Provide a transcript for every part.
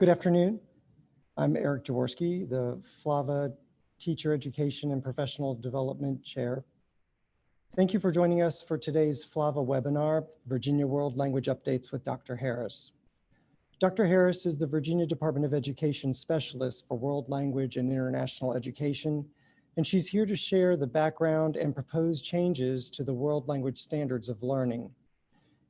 Good afternoon. I'm Eric Jaworski, the FLAVA Teacher Education and Professional Development Chair. Thank you for joining us for today's FLAVA webinar, Virginia World Language Updates with Dr. Harris. Dr. Harris is the Virginia Department of Education Specialist for World Language and International Education, and she's here to share the background and proposed changes to the World Language Standards of Learning.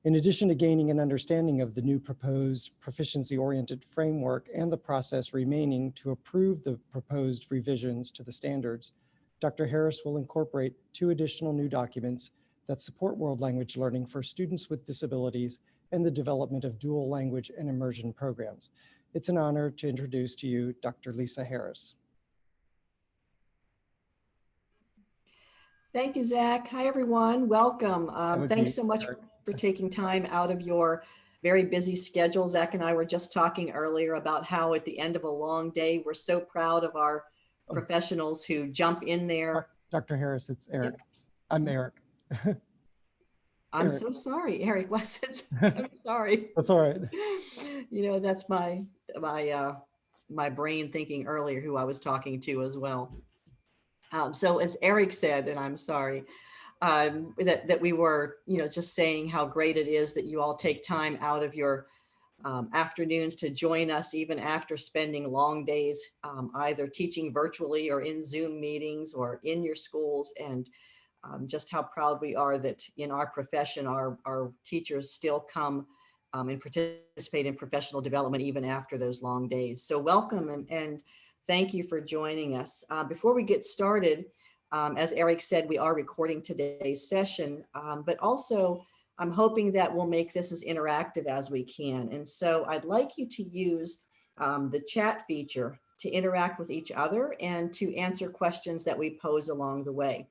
In addition to gaining an understanding of the new proposed proficiency-oriented framework and the process remaining to approve the proposed revisions to the standards, Dr. Harris will incorporate 2 additional new documents that support world language learning for students with disabilities and the development of dual language and immersion programs. It's an honor to introduce to you Dr. Lisa Harris. Thank you, Zach. Hi, everyone. Welcome. Thanks so much for taking time out of your very busy schedule. Zach and I were just talking earlier about how at the end of a long day, we're so proud of our professionals who jump in there. Dr. Harris, it's Eric. Yep. I'm Eric. I'm so sorry, Eric. I'm sorry. That's all right. You know, that's my brain thinking earlier who I was talking to as well. So as Eric said, and I'm sorry, that we were, just saying how great it is that you all take time out of your afternoons to join us, even after spending long days, either teaching virtually or in Zoom meetings or in your schools, and just how proud we are that in our profession, our teachers still come and participate in professional development even after those long days. So welcome and thank you for joining us. Before we get started, as Eric said, we are recording today's session, but also I'm hoping that we'll make this as interactive as we can. And so I'd like you to use the chat feature to interact with each other and to answer questions that we pose along the way.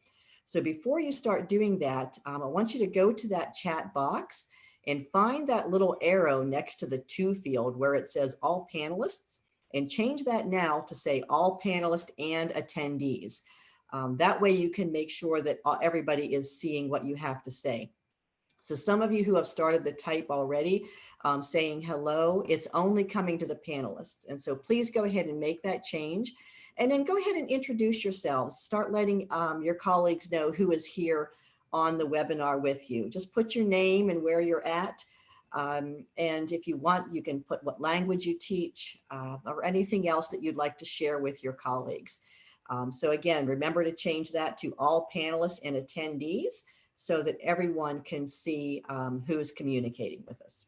So before you start doing that, I want you to go to that chat box and find that little arrow next to the to field where it says all panelists, and change that now to say all panelists and attendees. That way you can make sure that everybody is seeing what you have to say. So some of you who have started the type already saying hello, it's only coming to the panelists. And so please go ahead and make that change. And then go ahead and introduce yourselves. Start letting your colleagues know who is here on the webinar with you. Just put your name and where you're at. And if you want, you can put what language you teach or anything else that you'd like to share with your colleagues. So again, remember to change that to all panelists and attendees so that everyone can see who's communicating with us.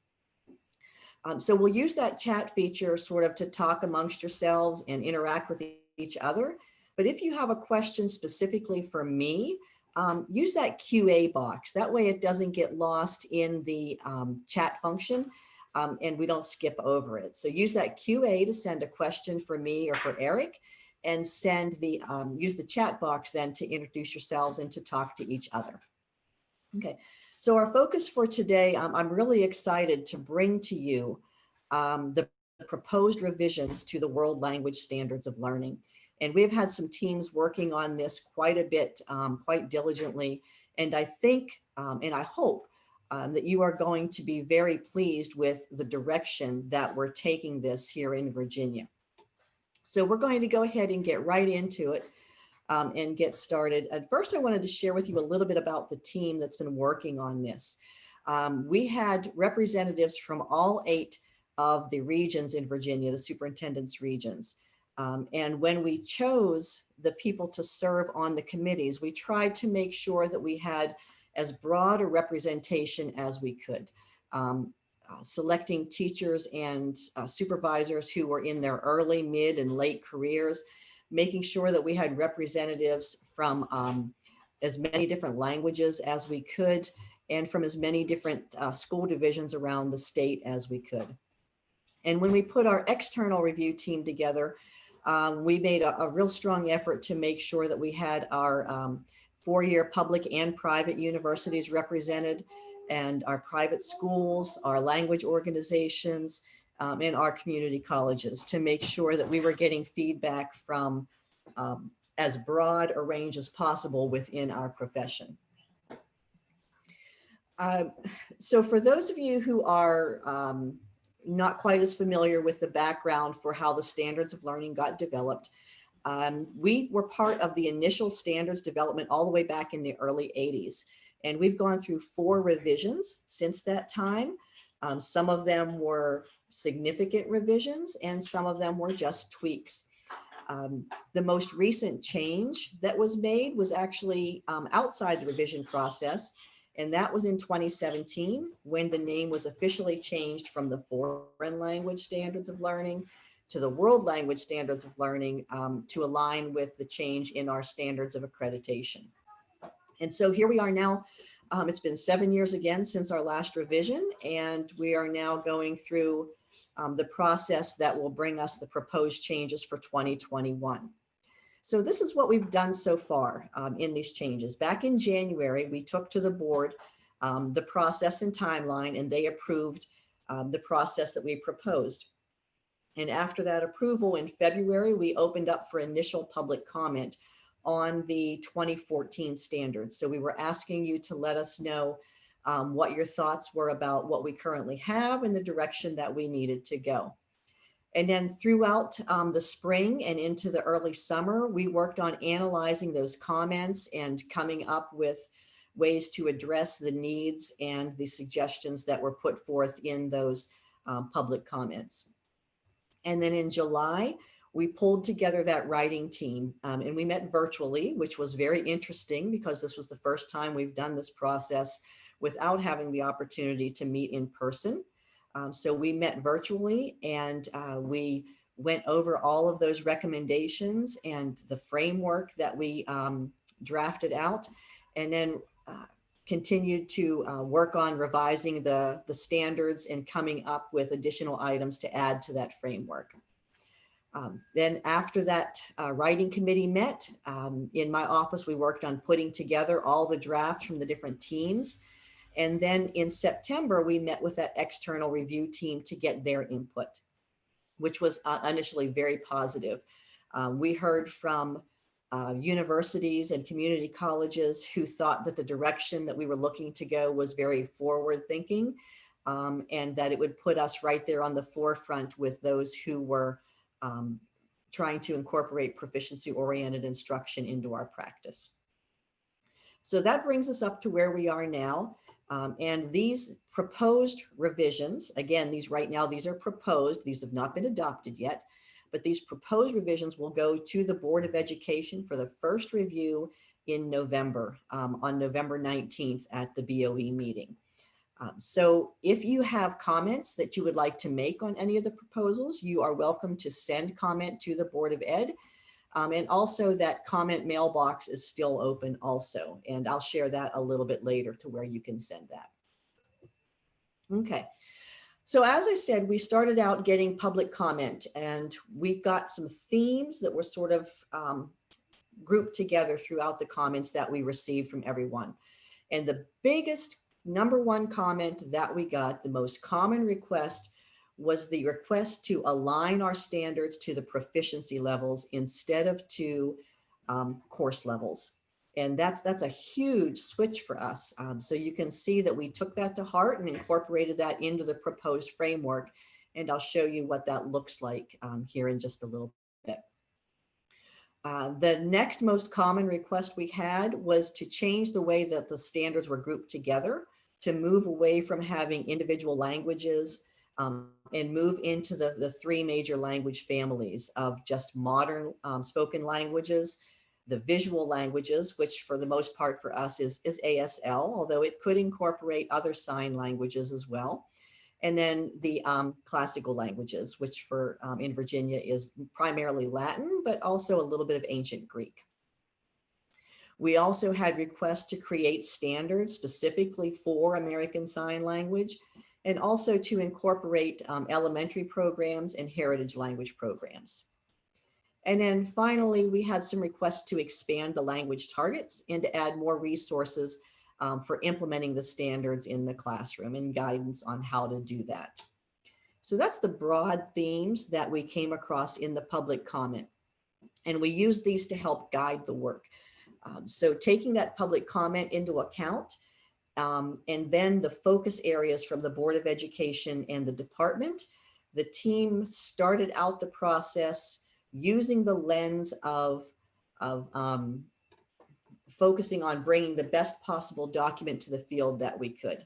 So we'll use that chat feature sort of to talk amongst yourselves and interact with each other. But if you have a question specifically for me, use that QA box. That way it doesn't get lost in the chat function and we don't skip over it. So use that QA to send a question for me or for Eric, and send the use the chat box then to introduce yourselves and to talk to each other. Okay, so our focus for today, I'm really excited to bring to you the proposed revisions to the World Language Standards of Learning. And we've had some teams working on this quite a bit, quite diligently. And I think, and I hope that you are going to be very pleased with the direction that we're taking this here in Virginia. So we're going to go ahead and get right into it and get started. At first, I wanted to share with you a little bit about the team that's been working on this. We had representatives from all 8 of the regions in Virginia, the superintendent's regions. And when we chose the people to serve on the committees, we tried to make sure that we had as broad a representation as we could. Selecting teachers and supervisors who were in their early, mid, and late careers, making sure that we had representatives from as many different languages as we could, and from as many different school divisions around the state as we could. And when we put our external review team together, we made a real strong effort to make sure that we had our 4-year public and private universities represented, and our private schools, our language organizations, and our community colleges, to make sure that we were getting feedback from as broad a range as possible within our profession. So for those of you who are not quite as familiar with the background for how the standards of learning got developed, we were part of the initial standards development all the way back in the early 80s. And we've gone through 4 revisions since that time. Some of them were significant revisions and some of them were just tweaks. The most recent change that was made was actually outside the revision process. And that was in 2017 when the name was officially changed from the Foreign Language Standards of Learning to the World Language Standards of Learning to align with the change in our standards of accreditation. And so here we are now. It's been 7 years again since our last revision, and we are now going through the process that will bring us the proposed changes for 2021. So this is what we've done so far in these changes. Back in January, we took to the board the process and timeline, and they approved the process that we proposed. And after that approval in February, we opened up for initial public comment on the 2014 standards. So we were asking you to let us know what your thoughts were about what we currently have and the direction that we needed to go. And then throughout the spring and into the early summer, we worked on analyzing those comments and coming up with ways to address the needs and the suggestions that were put forth in those public comments. And then in July, we pulled together that writing team and we met virtually, which was very interesting because this was the first time we've done this process without having the opportunity to meet in person. So we met virtually and we went over all of those recommendations and the framework that we drafted out, and then continued to work on revising the standards and coming up with additional items to add to that framework. Then after that writing committee met, in my office, we worked on putting together all the drafts from the different teams. And then in September, we met with that external review team to get their input, which was initially very positive. We heard from universities and community colleges who thought that the direction that we were looking to go was very forward thinking and that it would put us right there on the forefront with those who were trying to incorporate proficiency-oriented instruction into our practice. So that brings us up to where we are now. And these proposed revisions, again, these right now, these are proposed, these have not been adopted yet, but these proposed revisions will go to the Board of Education for the first review in November, on November 19th at the BOE meeting. So if you have comments that you would like to make on any of the proposals, you are welcome to send comment to the Board of Ed. And also that comment mailbox is still open also. And I'll share that a little bit later to where you can send that. Okay. So as I said, we started out getting public comment and we got some themes that were sort of grouped together throughout the comments that we received from everyone. And the biggest #1 comment that we got, the most common request, was the request to align our standards to the proficiency levels instead of to course levels. And that's a huge switch for us. So you can see that we took that to heart and incorporated that into the proposed framework. And I'll show you what that looks like here in just a little bit. The next most common request we had was to change the way that the standards were grouped together, to move away from having individual languages and move into the 3 major language families of just modern spoken languages, the visual languages, which for the most part for us is ASL, although it could incorporate other sign languages as well. And then the classical languages, which for in Virginia is primarily Latin, but also a little bit of ancient Greek. We also had requests to create standards specifically for American Sign Language, and also to incorporate elementary programs and heritage language programs. And then finally, we had some requests to expand the language targets and to add more resources for implementing the standards in the classroom and guidance on how to do that. So that's the broad themes that we came across in the public comment. And we used these to help guide the work. So taking that public comment into account, And then the focus areas from the Board of Education and the department. The team started out the process using the lens of focusing on bringing the best possible document to the field that we could.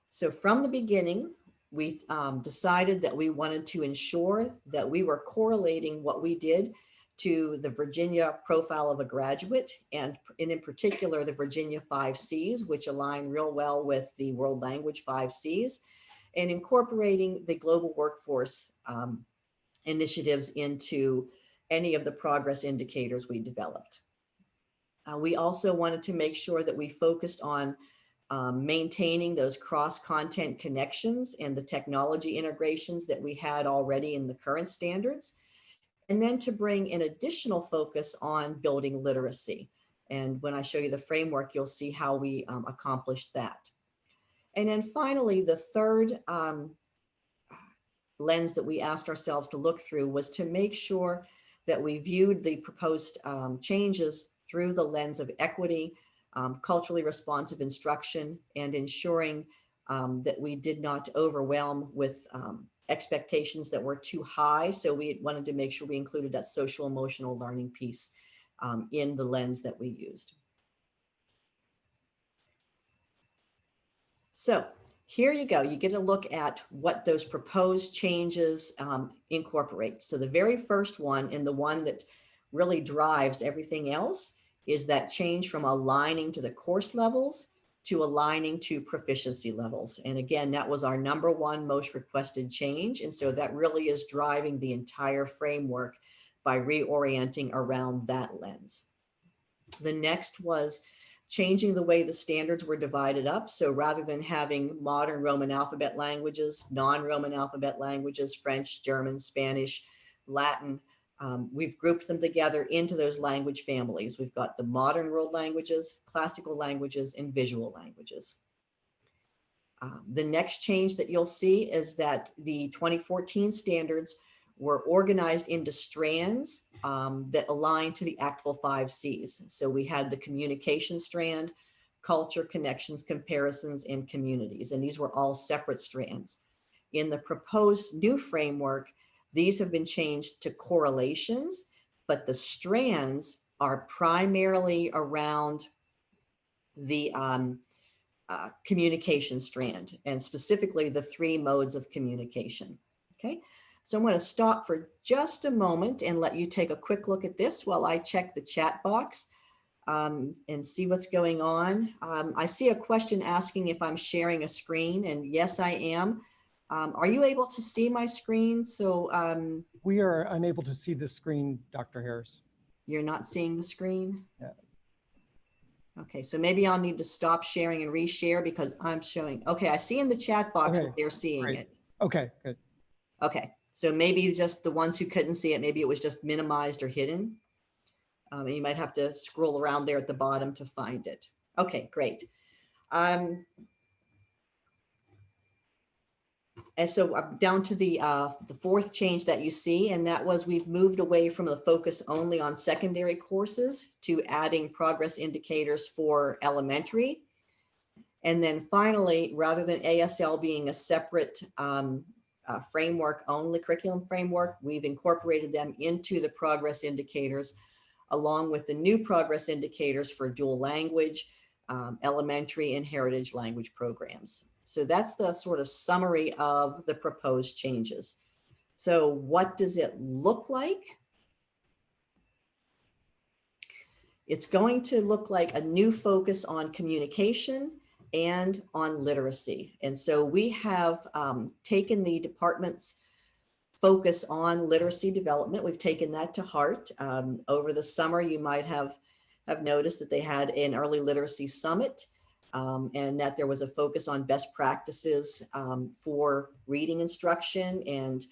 So from the beginning, we decided that we wanted to ensure that we were correlating what we did to the Virginia profile of a graduate, and in particular, the Virginia 5 Cs, which align real well with the World Language 5 Cs, and incorporating the global workforce initiatives into any of the progress indicators we developed. We also wanted to make sure that we focused on maintaining those cross-content connections and the technology integrations that we had already in the current standards, and then to bring an additional focus on building literacy. And when I show you the framework, you'll see how we accomplished that. And then finally, the third lens that we asked ourselves to look through was to make sure that we viewed the proposed changes through the lens of equity, culturally responsive instruction, and ensuring that we did not overwhelm with expectations that were too high. So we wanted to make sure we included that social emotional learning piece in the lens that we used. So here you go. You get a look at what those proposed changes incorporate. So the very first one, and the one that really drives everything else, is that change from aligning to the course levels to aligning to proficiency levels. And again, that was our #1 most requested change. And so that really is driving the entire framework by reorienting around that lens. The next was changing the way the standards were divided up. So rather than having modern Roman alphabet languages, non-Roman alphabet languages, French, German, Spanish, Latin, we've grouped them together into those language families. We've got the modern world languages, classical languages, and visual languages. The next change that you'll see is that the 2014 standards were organized into strands that align to the actual 5 Cs. So we had the communication strand, culture, connections, comparisons, and communities, and these were all separate strands. In the proposed new framework, these have been changed to correlations, but the strands are primarily around the communication strand, and specifically the 3 modes of communication. Okay, so I'm going to stop for just a moment and let you take a quick look at this while I check the chat box and see what's going on. I see a question asking if I'm sharing a screen, and yes, I am. Are you able to see my screen? So We are unable to see the screen, Dr. Harris. You're not seeing the screen? Yeah. Okay, so maybe I'll need to stop sharing and reshare because I'm showing. Okay, I see in the chat box that they're seeing great. it. Okay, good. Okay, so maybe just the ones who couldn't see it, maybe it was just minimized or hidden. And you might have to scroll around there at the bottom to find it. Okay, great. And so down to the 4th change that you see, and that was we've moved away from the focus only on secondary courses to adding progress indicators for elementary. And then finally, rather than ASL being a separate framework only, curriculum framework, we've incorporated them into the progress indicators along with the new progress indicators for dual language, elementary, and heritage language programs. So that's the sort of summary of the proposed changes. So what does it look like? It's going to look like a new focus on communication and on literacy. And so we have taken the department's focus on literacy development. We've taken that to heart. Over the summer, you might have noticed that they had an early literacy summit. And that there was a focus on best practices for reading instruction and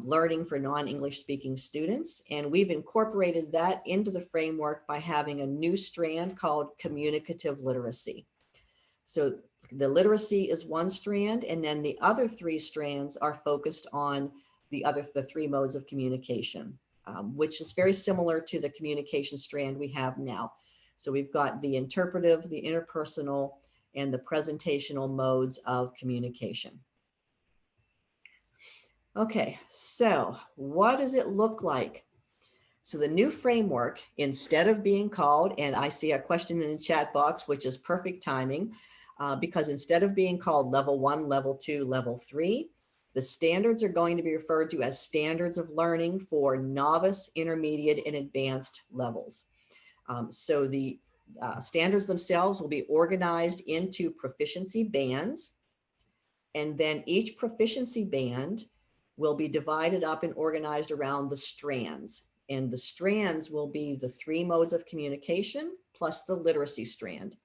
learning for non-English speaking students. And we've incorporated that into the framework by having a new strand called Communicative Literacy. So the literacy is one strand, and then the other 3 strands are focused on the 3 modes of communication, which is very similar to the communication strand we have now. So we've got the interpretive, the interpersonal, and the presentational modes of communication. Okay, so what does it look like? So the new framework, instead of being called, and I see a question in the chat box, which is perfect timing, because instead of being called level 1, level 2, level 3, the standards are going to be referred to as standards of learning for novice, intermediate, and advanced levels. So the standards themselves will be organized into proficiency bands, and then each proficiency band will be divided up and organized around the strands. And the strands will be the 3 modes of communication plus the literacy strand.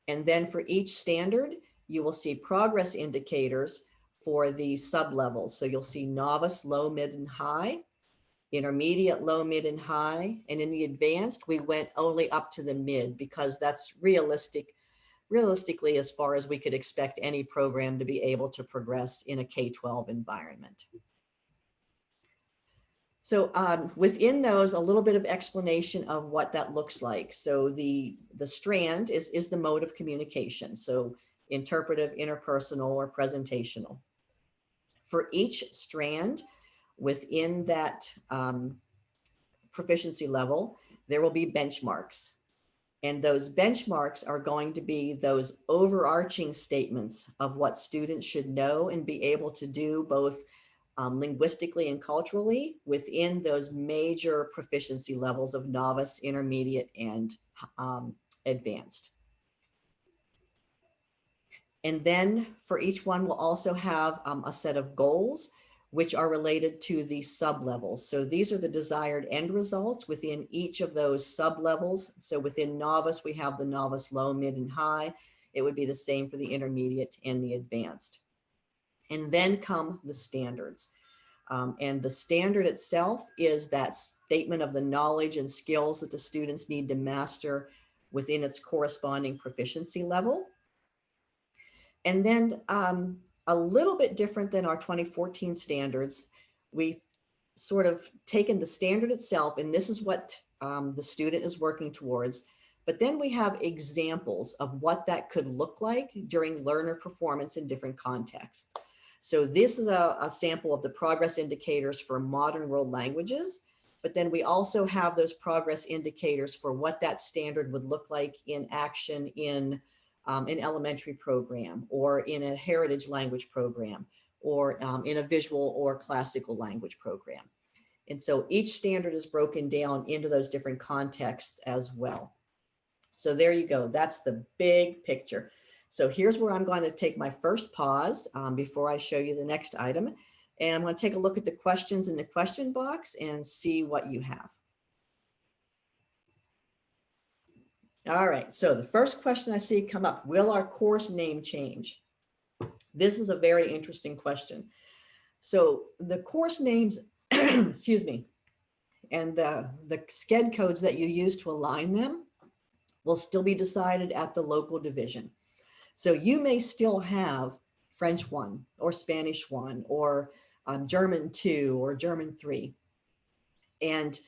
And then for each standard, you will see progress indicators for the sub-levels. So you'll see novice, low, mid, and high, intermediate, low, mid, and high. And in the advanced, we went only up to the mid because that's realistically as far as we could expect any program to be able to progress in a K-12 environment. So within those, a little bit of explanation of what that looks like. So the strand is the mode of communication. So interpretive, interpersonal, or presentational. For each strand within that proficiency level, there will be benchmarks. And those benchmarks are going to be those overarching statements of what students should know and be able to do both linguistically and culturally within those major proficiency levels of novice, intermediate, and advanced. And then for each one, we'll also have a set of goals which are related to the sub-levels. So these are the desired end results within each of those sub-levels. So within novice, we have the novice low, mid, and high. It would be the same for the intermediate and the advanced. And then come the standards. And the standard itself is that statement of the knowledge and skills that the students need to master within its corresponding proficiency level. And then a little bit different than our 2014 standards, we've sort of taken the standard itself, and this is what the student is working towards. But then we have examples of what that could look like during learner performance in different contexts. So this is a sample of the progress indicators for modern world languages, but then we also have those progress indicators for what that standard would look like in action in an elementary program or in a heritage language program or in a visual or classical language program. And so each standard is broken down into those different contexts as well. So there you go. That's the big picture. So here's where I'm going to take my first pause before I show you the next item. And I'm going to take a look at the questions in the question box and see what you have. All right, so the first question I see come up, will our course name change? This is a very interesting question. So the course names, excuse me, and the SCED codes that you use to align them will still be decided at the local division. So you may still have French 1 or Spanish 1 or German 2 or German 3. And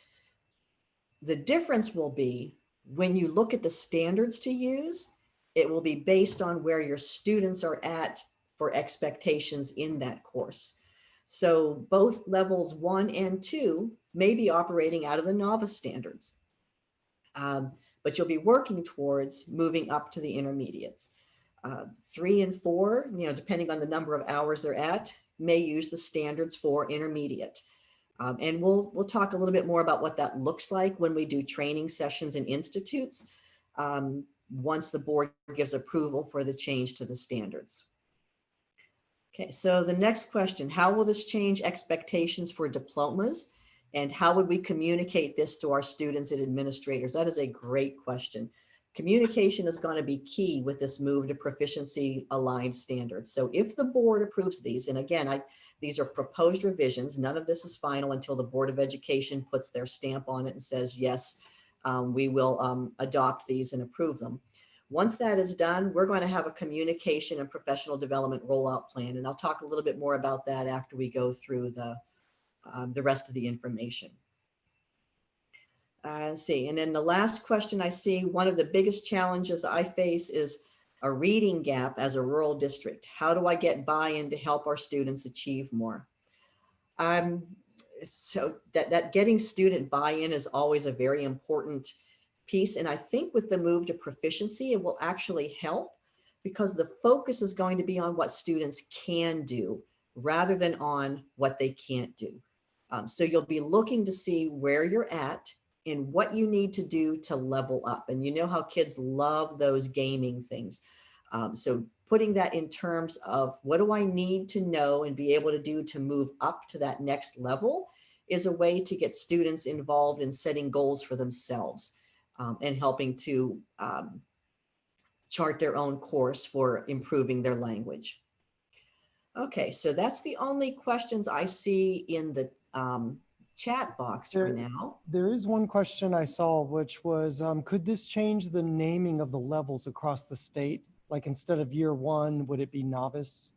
the difference will be when you look at the standards to use, it will be based on where your students are at for expectations in that course. So both levels 1 and 2 may be operating out of the novice standards, but you'll be working towards moving up to the intermediates. 3 and 4, depending on the number of hours they're at, may use the standards for intermediate. And we'll talk a little bit more about what that looks like when we do training sessions in institutes once the board gives approval for the change to the standards. Okay, so the next question, how will this change expectations for diplomas? And how would we communicate this to our students and administrators? That is a great question. Communication is going to be key with this move to proficiency aligned standards. So if the board approves these, and again, these are proposed revisions, none of this is final until the Board of Education puts their stamp on it and says, yes, we will adopt these and approve them. Once that is done, we're going to have a communication and professional development rollout plan. And I'll talk a little bit more about that after we go through the rest of the information. Let's see, and then the last question I see, one of the biggest challenges I face is a reading gap as a rural district. How do I get buy-in to help our students achieve more? So that getting student buy-in is always a very important piece. And I think with the move to proficiency, it will actually help because the focus is going to be on what students can do rather than on what they can't do. So you'll be looking to see where you're at and what you need to do to level up. And you know how kids love those gaming things. So putting that in terms of what do I need to know and be able to do to move up to that next level is a way to get students involved in setting goals for themselves and helping to chart their own course for improving their language. Okay, so that's the only questions I see in the chat box for now. There is one question I saw, which was, could this change the naming of the levels across the state? Like instead of year one, would it be novice?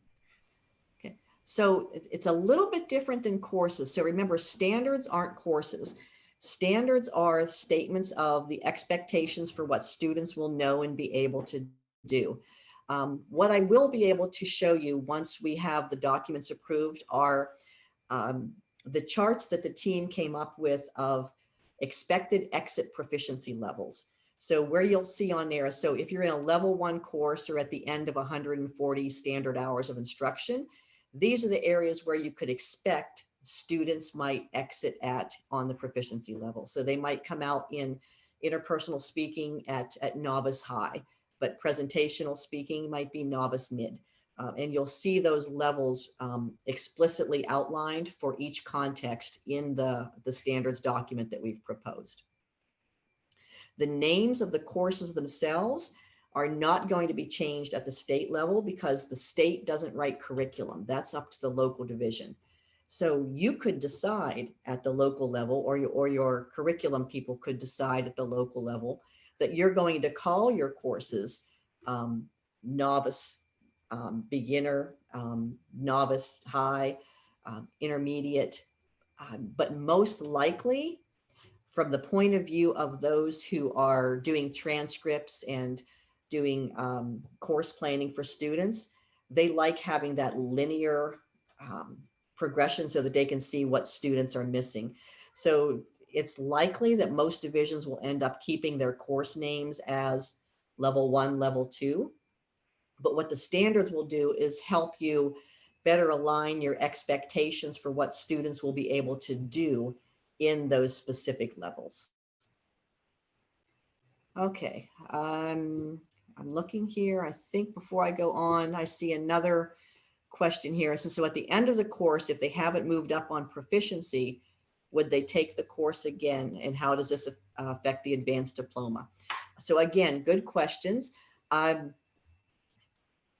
Okay, so it's a little bit different than courses. So remember, standards aren't courses. Standards are statements of the expectations for what students will know and be able to do. What I will be able to show you once we have the documents approved are the charts that the team came up with of expected exit proficiency levels. So where you'll see on there, so if you're in a level 1 course or at the end of 140 standard hours of instruction, these are the areas where you could expect students might exit at on the proficiency level. So they might come out in interpersonal speaking at novice high, but presentational speaking might be novice mid. And you'll see those levels explicitly outlined for each context in the standards document that we've proposed. The names of the courses themselves are not going to be changed at the state level because the state doesn't write curriculum. That's up to the local division. So you could decide at the local level, or your curriculum people could decide at the local level that you're going to call your courses novice, beginner, novice high, intermediate, but most likely from the point of view of those who are doing transcripts and doing course planning for students, they like having that linear progression so that they can see what students are missing. So it's likely that most divisions will end up keeping their course names as level 1, level 2. But what the standards will do is help you better align your expectations for what students will be able to do in those specific levels. Okay, I'm looking here. I think before I go on, I see another question here. So at the end of the course, if they haven't moved up on proficiency, would they take the course again? And how does this affect the advanced diploma? So again, good questions.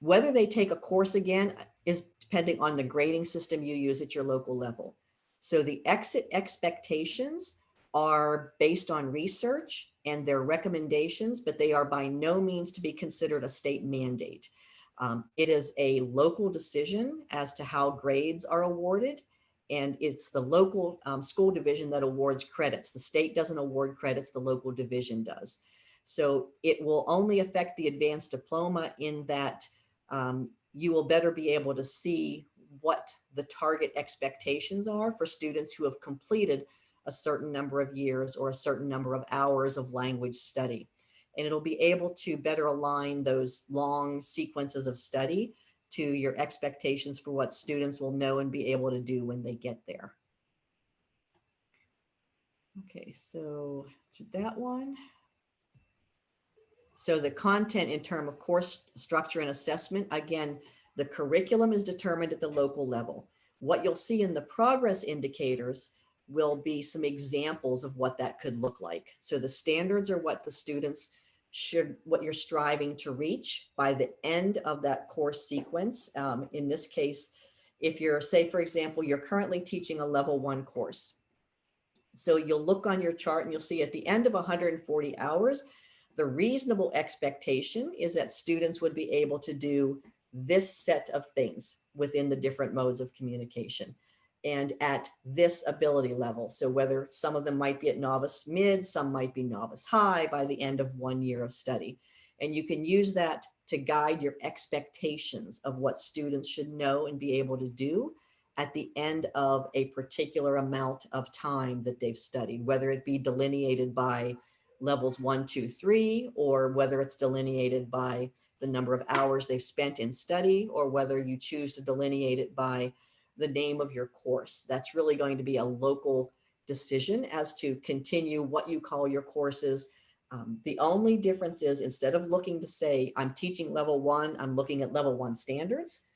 Whether they take a course again is depending on the grading system you use at your local level. So the exit expectations are based on research and their recommendations, but they are by no means to be considered a state mandate. It is a local decision as to how grades are awarded, and it's the local school division that awards credits. The state doesn't award credits, the local division does. So it will only affect the advanced diploma in that you will better be able to see what the target expectations are for students who have completed a certain number of years or a certain number of hours of language study. And it'll be able to better align those long sequences of study to your expectations for what students will know and be able to do when they get there. Okay, so to that one. So the content in terms of course structure and assessment, again, the curriculum is determined at the local level. What you'll see in the progress indicators will be some examples of what that could look like. So the standards are what the students should, what you're striving to reach by the end of that course sequence. In this case, if you're, say, for example, you're currently teaching a level 1 course. So you'll look on your chart and you'll see at the end of 140 hours, the reasonable expectation is that students would be able to do this set of things within the different modes of communication and at this ability level. So whether some of them might be at novice mid, some might be novice high by the end of 1 year of study. And you can use that to guide your expectations of what students should know and be able to do at the end of a particular amount of time that they've studied, whether it be delineated by levels 1, 2, 3, or whether it's delineated by the number of hours they've spent in study, or whether you choose to delineate it by the name of your course. That's really going to be a local decision as to continue what you call your courses. The only difference is, instead of looking to say, I'm teaching level 1, I'm looking at level 1 standards.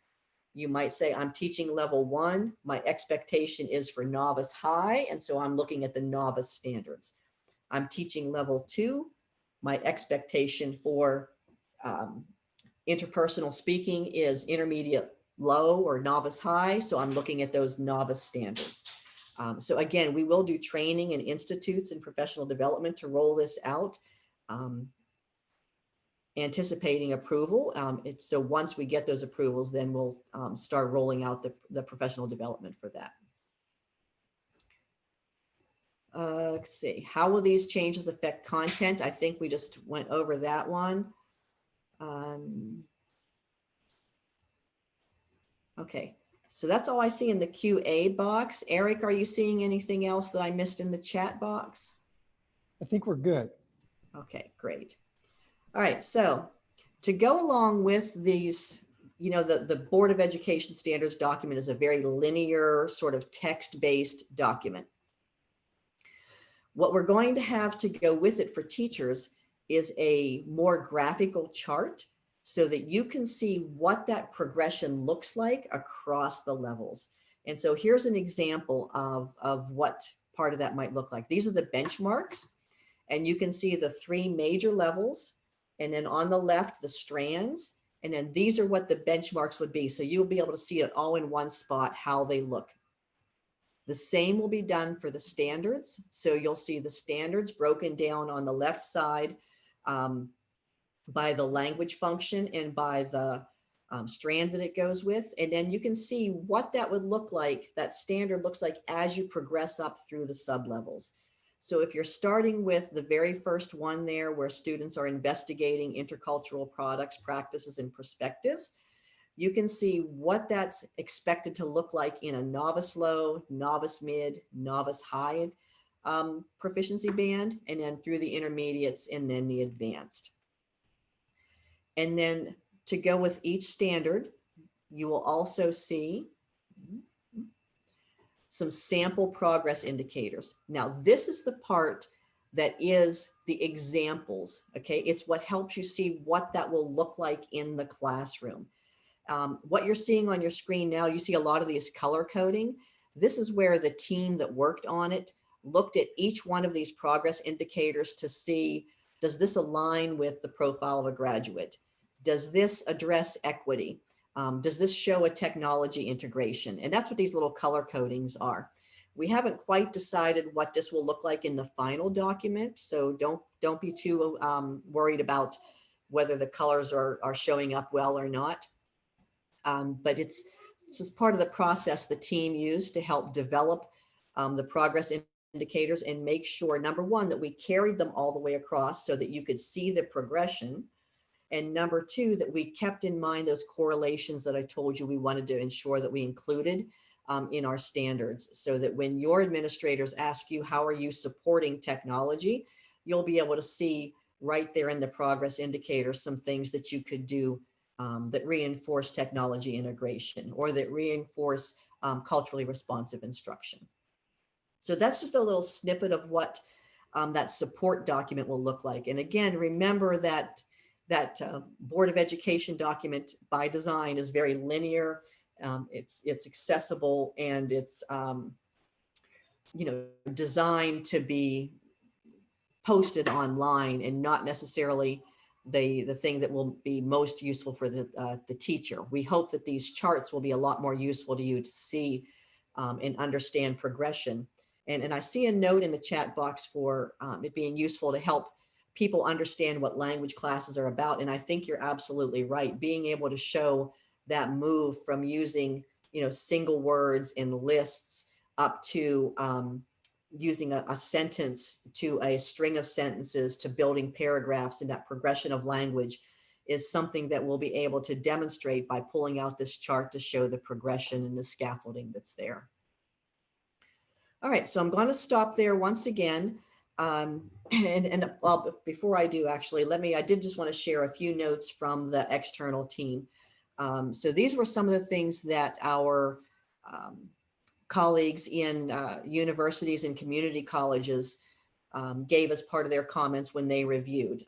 You might say, I'm teaching level 1, my expectation is for novice high, and so I'm looking at the novice standards. I'm teaching level 2, my expectation for interpersonal speaking is intermediate low or novice high, so I'm looking at those novice standards. So again, we will do training in institutes and professional development to roll this out, anticipating approval. So once we get those approvals, then we'll start rolling out the professional development for that. Let's see, how will these changes affect content? I think we just went over that one. Okay, so that's all I see in the QA box. Eric, are you seeing anything else that I missed in the chat box? I think we're good. Okay, great. All right, so to go along with these, you know, the Board of Education Standards document is a very linear sort of text-based document. What we're going to have to go with it for teachers is a more graphical chart so that you can see what that progression looks like across the levels. And so here's an example of what part of that might look like. These are the benchmarks, and you can see the 3 major levels, and then on the left, the strands, and then these are what the benchmarks would be. So you'll be able to see it all in one spot, how they look. The same will be done for the standards. So you'll see the standards broken down on the left side by the language function and by the strand that it goes with. And then you can see what that would look like, that standard looks like as you progress up through the sublevels. So if you're starting with the very first one there, where students are investigating intercultural products, practices, and perspectives, you can see what that's expected to look like in a novice low, novice mid, novice high proficiency band, and then through the intermediates and then the advanced. And then to go with each standard, you will also see some sample progress indicators. Now, this is the part that is the examples, okay? It's what helps you see what that will look like in the classroom. What you're seeing on your screen now, you see a lot of these color coding. This is where the team that worked on it looked at each one of these progress indicators to see, does this align with the profile of a graduate? Does this address equity? Does this show a technology integration? And that's what these little color codings are. We haven't quite decided what this will look like in the final document, so don't be too worried about whether the colors are showing up well or not. But it's just part of the process the team used to help develop the progress indicators and make sure, number one, that we carried them all the way across so that you could see the progression. And number two, that we kept in mind those correlations that I told you we wanted to ensure that we included in our standards, so that when your administrators ask you, how are you supporting technology, you'll be able to see right there in the progress indicator some things that you could do that reinforce technology integration or that reinforce culturally responsive instruction. So that's just a little snippet of what that support document will look like. And again, remember that Board of Education document by design is very linear. It's accessible, and it's designed to be posted online and not necessarily the thing that will be most useful for the teacher. We hope that these charts will be a lot more useful to you to see and understand progression. And I see a note in the chat box for it being useful to help people understand what language classes are about. And I think you're absolutely right. Being able to show that move from using, single words and lists up to using a sentence to a string of sentences to building paragraphs, and that progression of language is something that we'll be able to demonstrate by pulling out this chart to show the progression and the scaffolding that's there. All right, so I'm going to stop there once again. Well, before I do, actually, I did just want to share a few notes from the external team. So these were some of the things that our colleagues in universities and community colleges gave as part of their comments when they reviewed.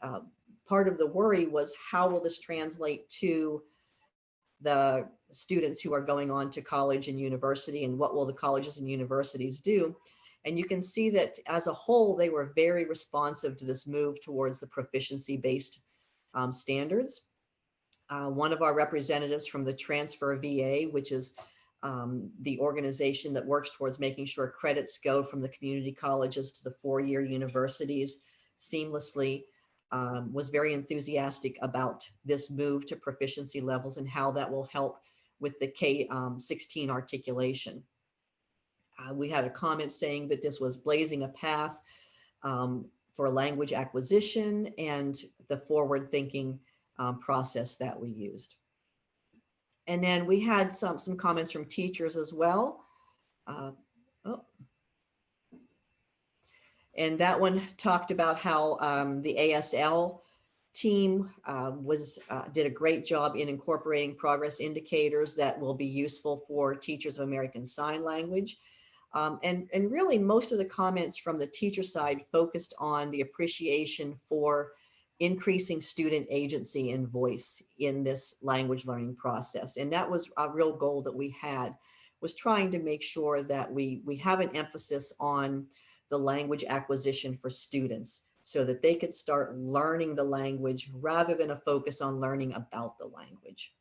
Part of the worry was, how will this translate to the students who are going on to college and university, and what will the colleges and universities do? And you can see that as a whole, they were very responsive to this move towards the proficiency-based standards. One of our representatives from the Transfer VA, which is the organization that works towards making sure credits go from the community colleges to the four-year universities seamlessly, was very enthusiastic about this move to proficiency levels and how that will help with the K-16 articulation. We had a comment saying that this was blazing a path for language acquisition and the forward-thinking process that we used. And then we had some comments from teachers as well. And that one talked about how the ASL team did a great job in incorporating progress indicators that will be useful for teachers of American Sign Language. And really most of the comments from the teacher side focused on the appreciation for increasing student agency and voice in this language learning process. And that was a real goal that we had, was trying to make sure that we have an emphasis on the language acquisition for students so that they could start learning the language rather than a focus on learning about the language.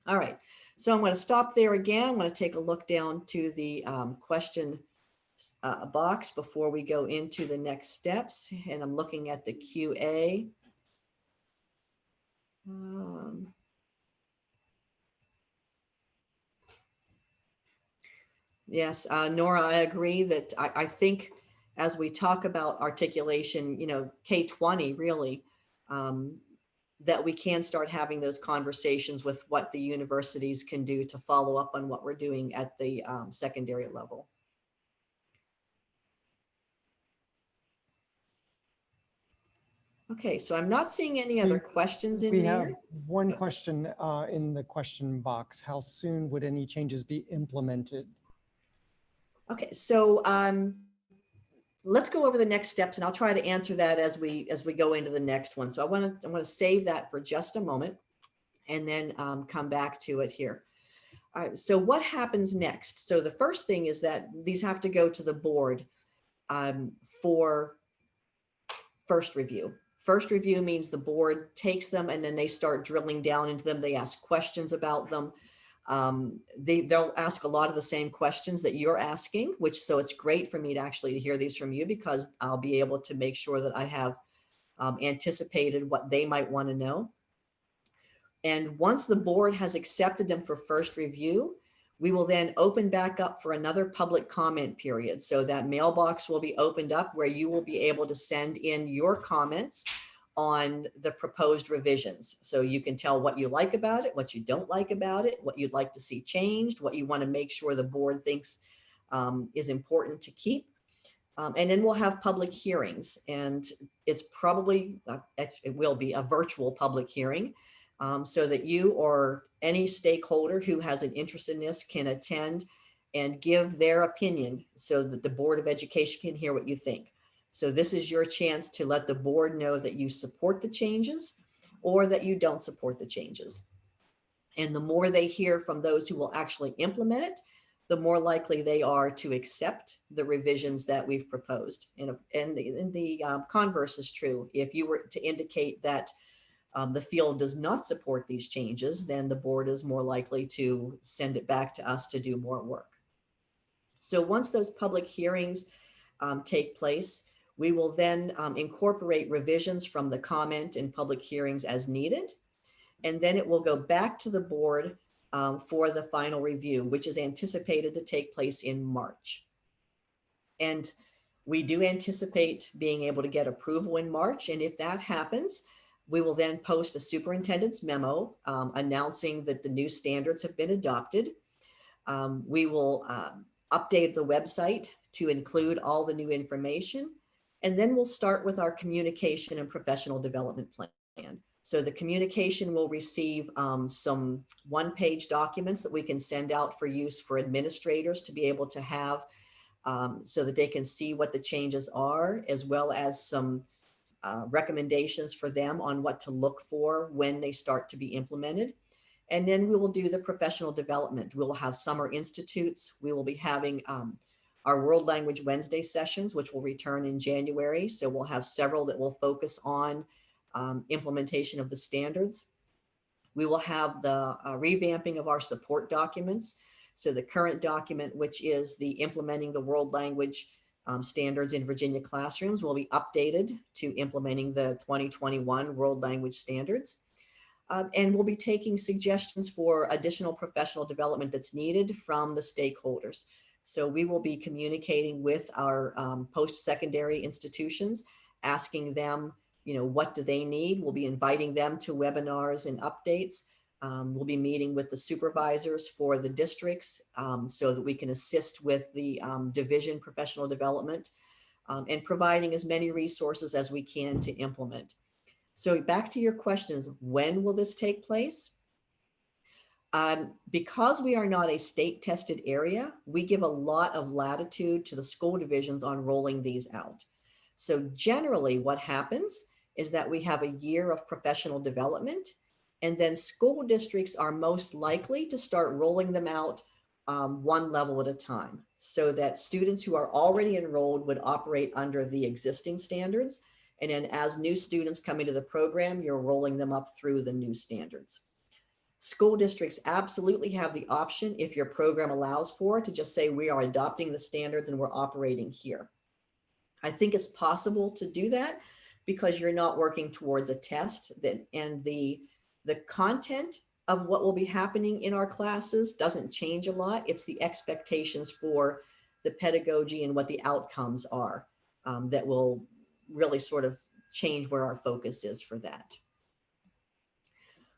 All right, so I'm going to stop there again. I'm going to take a look down to the question box before we go into the next steps. And I'm looking at the QA. Yes, Nora, I agree that I think as we talk about articulation, K-20 really, that we can start having those conversations with what the universities can do to follow up on what we're doing at the secondary level. Okay, so I'm not seeing any other questions in there. We have one question in the question box. How soon would any changes be implemented? Okay, so let's go over the next steps, and I'll try to answer that as we go into the next one. So I want to save that for just a moment and then come back to it here. All right, so what happens next? So the first thing is that these have to go to the board for first review. First review means the board takes them and then they start drilling down into them. They ask questions about them. They'll ask a lot of the same questions that you're asking, so it's great for me to actually hear these from you, because I'll be able to make sure that I have anticipated what they might want to know. And once the board has accepted them for first review, we will then open back up for another public comment period. So that mailbox will be opened up where you will be able to send in your comments on the proposed revisions. So you can tell what you like about it, what you don't like about it, what you'd like to see changed, what you want to make sure the board thinks is important to keep. And then we'll have public hearings, and it's probably, it will be a virtual public hearing, so that you or any stakeholder who has an interest in this can attend and give their opinion so that the Board of Education can hear what you think. So this is your chance to let the board know that you support the changes or that you don't support the changes. And the more they hear from those who will actually implement it, the more likely they are to accept the revisions that we've proposed. And the converse is true. If you were to indicate that the field does not support these changes, then the board is more likely to send it back to us to do more work. So once those public hearings take place, we will then incorporate revisions from the comment and public hearings as needed. And then it will go back to the board for the final review, which is anticipated to take place in March. And we do anticipate being able to get approval in March. And if that happens, we will then post a superintendent's memo announcing that the new standards have been adopted. We will update the website to include all the new information. And then we'll start with our communication and professional development plan. So the communication will receive some one-page documents that we can send out for use for administrators to be able to have so that they can see what the changes are, as well as some recommendations for them on what to look for when they start to be implemented. And then we will do the professional development. We will have summer institutes. We will be having our World Language Wednesday sessions, which will return in January. So we'll have several that will focus on implementation of the standards. We will have the revamping of our support documents. So the current document, which is the implementing the world language standards in Virginia classrooms, will be updated to implementing the 2021 world language standards. And we'll be taking suggestions for additional professional development that's needed from the stakeholders. So we will be communicating with our post-secondary institutions, asking them, what do they need? We'll be inviting them to webinars and updates. We'll be meeting with the supervisors for the districts so that we can assist with the division professional development and providing as many resources as we can to implement. So back to your questions, when will this take place? Because we are not a state tested area, we give a lot of latitude to the school divisions on rolling these out. So generally what happens is that we have a year of professional development, and then school districts are most likely to start rolling them out one level at a time, so that students who are already enrolled would operate under the existing standards. And then as new students come into the program, you're rolling them up through the new standards. School districts absolutely have the option, if your program allows for it, to just say we are adopting the standards and we're operating here. I think it's possible to do that because you're not working towards a test, and the content of what will be happening in our classes doesn't change a lot. It's the expectations for the pedagogy and what the outcomes are that will really sort of change where our focus is for that.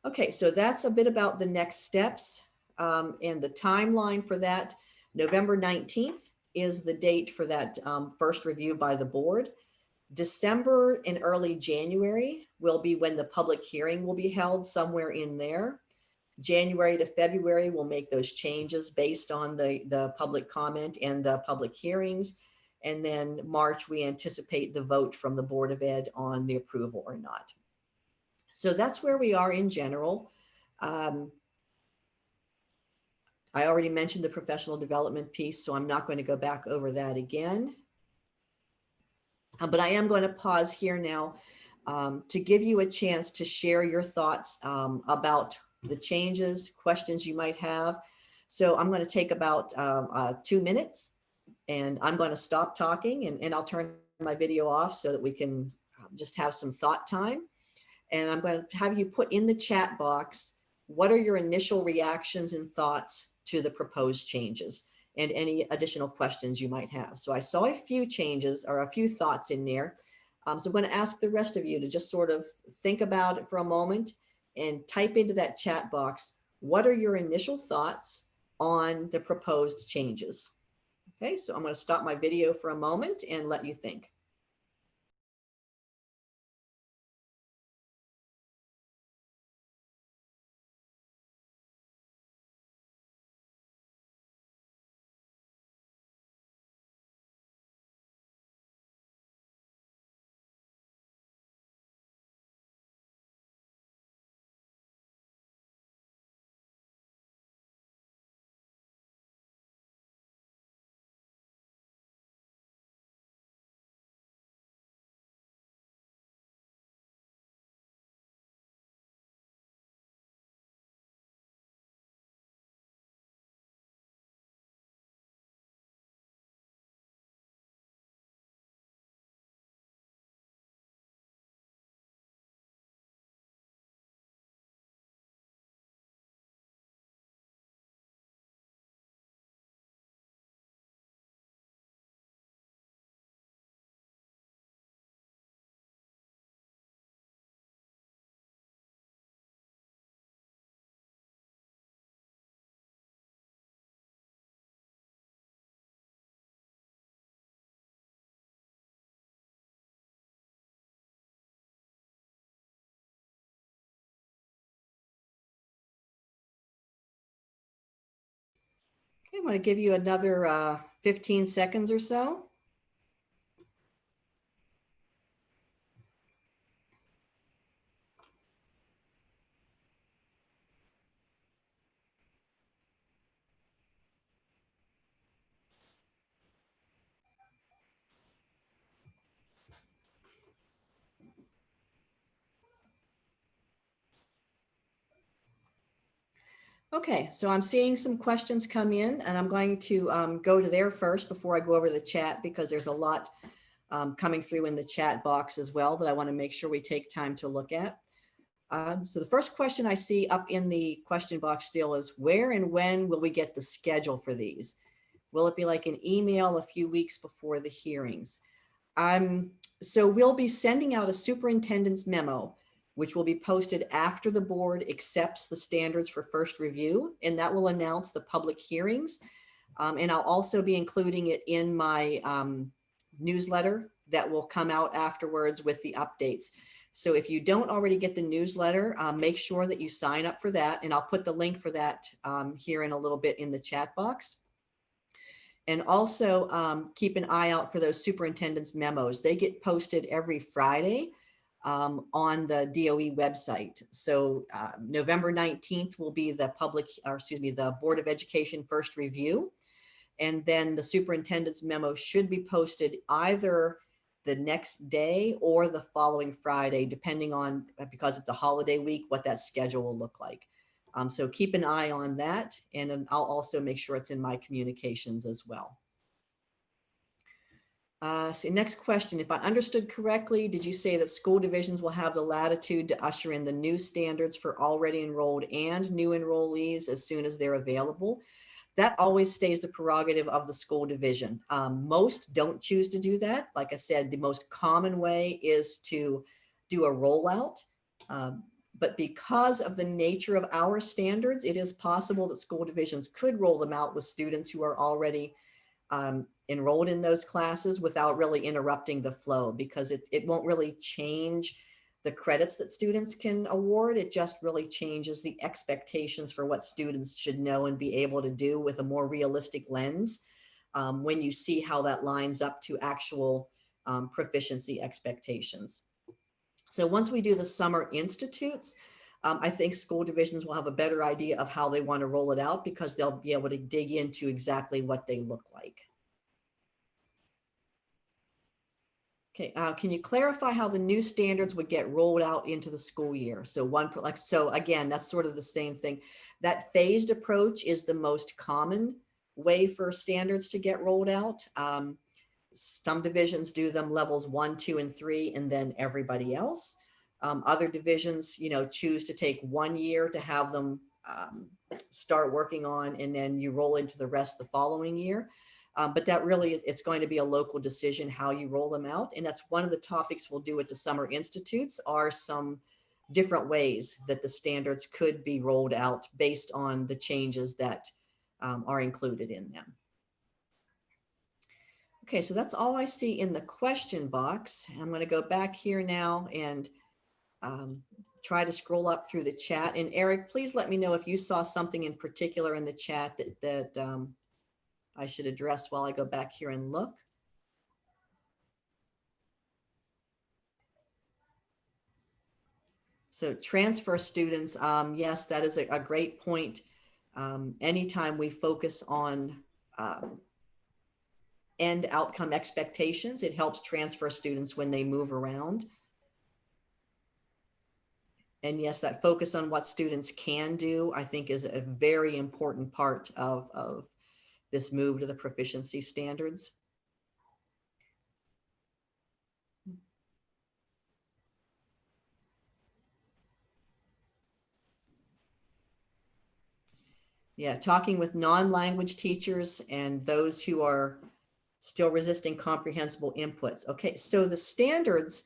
Okay, so that's a bit about the next steps and the timeline for that. November 19th is the date for that first review by the board. December and early January will be when the public hearing will be held, somewhere in there. January to February, we'll make those changes based on the public comment and the public hearings. And then March, we anticipate the vote from the Board of Ed on the approval or not. So that's where we are in general. I already mentioned the professional development piece, so I'm not going to go back over that again. But I am going to pause here now to give you a chance to share your thoughts about the changes, questions you might have. So I'm going to take about 2 minutes, and I'm going to stop talking, and I'll turn my video off so that we can just have some thought time. And I'm going to have you put in the chat box, what are your initial reactions and thoughts to the proposed changes and any additional questions you might have. So I saw a few changes or a few thoughts in there. So I'm going to ask the rest of you to just sort of think about it for a moment and type into that chat box, what are your initial thoughts on the proposed changes? Okay, so I'm going to stop my video for a moment and let you think. Okay, I'm going to give you another 15 seconds or so. Okay, so I'm seeing some questions come in, and I'm going to go to there first before I go over the chat, because there's a lot coming through in the chat box as well that I want to make sure we take time to look at. So the first question I see up in the question box still is, where and when will we get the schedule for these? Will it be like an email a few weeks before the hearings? So we'll be sending out a superintendent's memo, which will be posted after the board accepts the standards for first review, and that will announce the public hearings. And I'll also be including it in my newsletter that will come out afterwards with the updates. So if you don't already get the newsletter, make sure that you sign up for that. And I'll put the link for that here in a little bit in the chat box. And also keep an eye out for those superintendent's memos. They get posted every Friday on the DOE website. So November 19th will be the the Board of Education first review. And then the superintendent's memo should be posted either the next day or the following Friday, depending on, because it's a holiday week, what that schedule will look like. So keep an eye on that, and I'll also make sure it's in my communications as well. So next question, if I understood correctly, did you say that school divisions will have the latitude to usher in the new standards for already enrolled and new enrollees as soon as they're available? That always stays the prerogative of the school division. Most don't choose to do that. Like I said, the most common way is to do a rollout. But because of the nature of our standards, it is possible that school divisions could roll them out with students who are already enrolled in those classes without really interrupting the flow, because it won't really change the credits that students can award. It just really changes the expectations for what students should know and be able to do with a more realistic lens when you see how that lines up to actual proficiency expectations. So once we do the summer institutes, I think school divisions will have a better idea of how they want to roll it out, because they'll be able to dig into exactly what they look like. Okay, can you clarify how the new standards would get rolled out into the school year? So so again, that's sort of the same thing. That phased approach is the most common way for standards to get rolled out. Some divisions do them levels 1, 2, and 3, and then everybody else. Other divisions, choose to take 1 year to have them start working on, and then you roll into the rest the following year. But that really, it's going to be a local decision how you roll them out. And that's one of the topics we'll do at the Summer Institutes, are some different ways that the standards could be rolled out based on the changes that are included in them. Okay, so that's all I see in the question box. I'm going to go back here now and try to scroll up through the chat. And Eric, please let me know if you saw something in particular in the chat that I should address while I go back here and look. So transfer students, yes, that is a great point. Anytime we focus on end outcome expectations, it helps transfer students when they move around. And yes, that focus on what students can do, I think, is a very important part of this move to the proficiency standards. Yeah, talking with non-language teachers and those who are still resisting comprehensible inputs. Okay, so the standards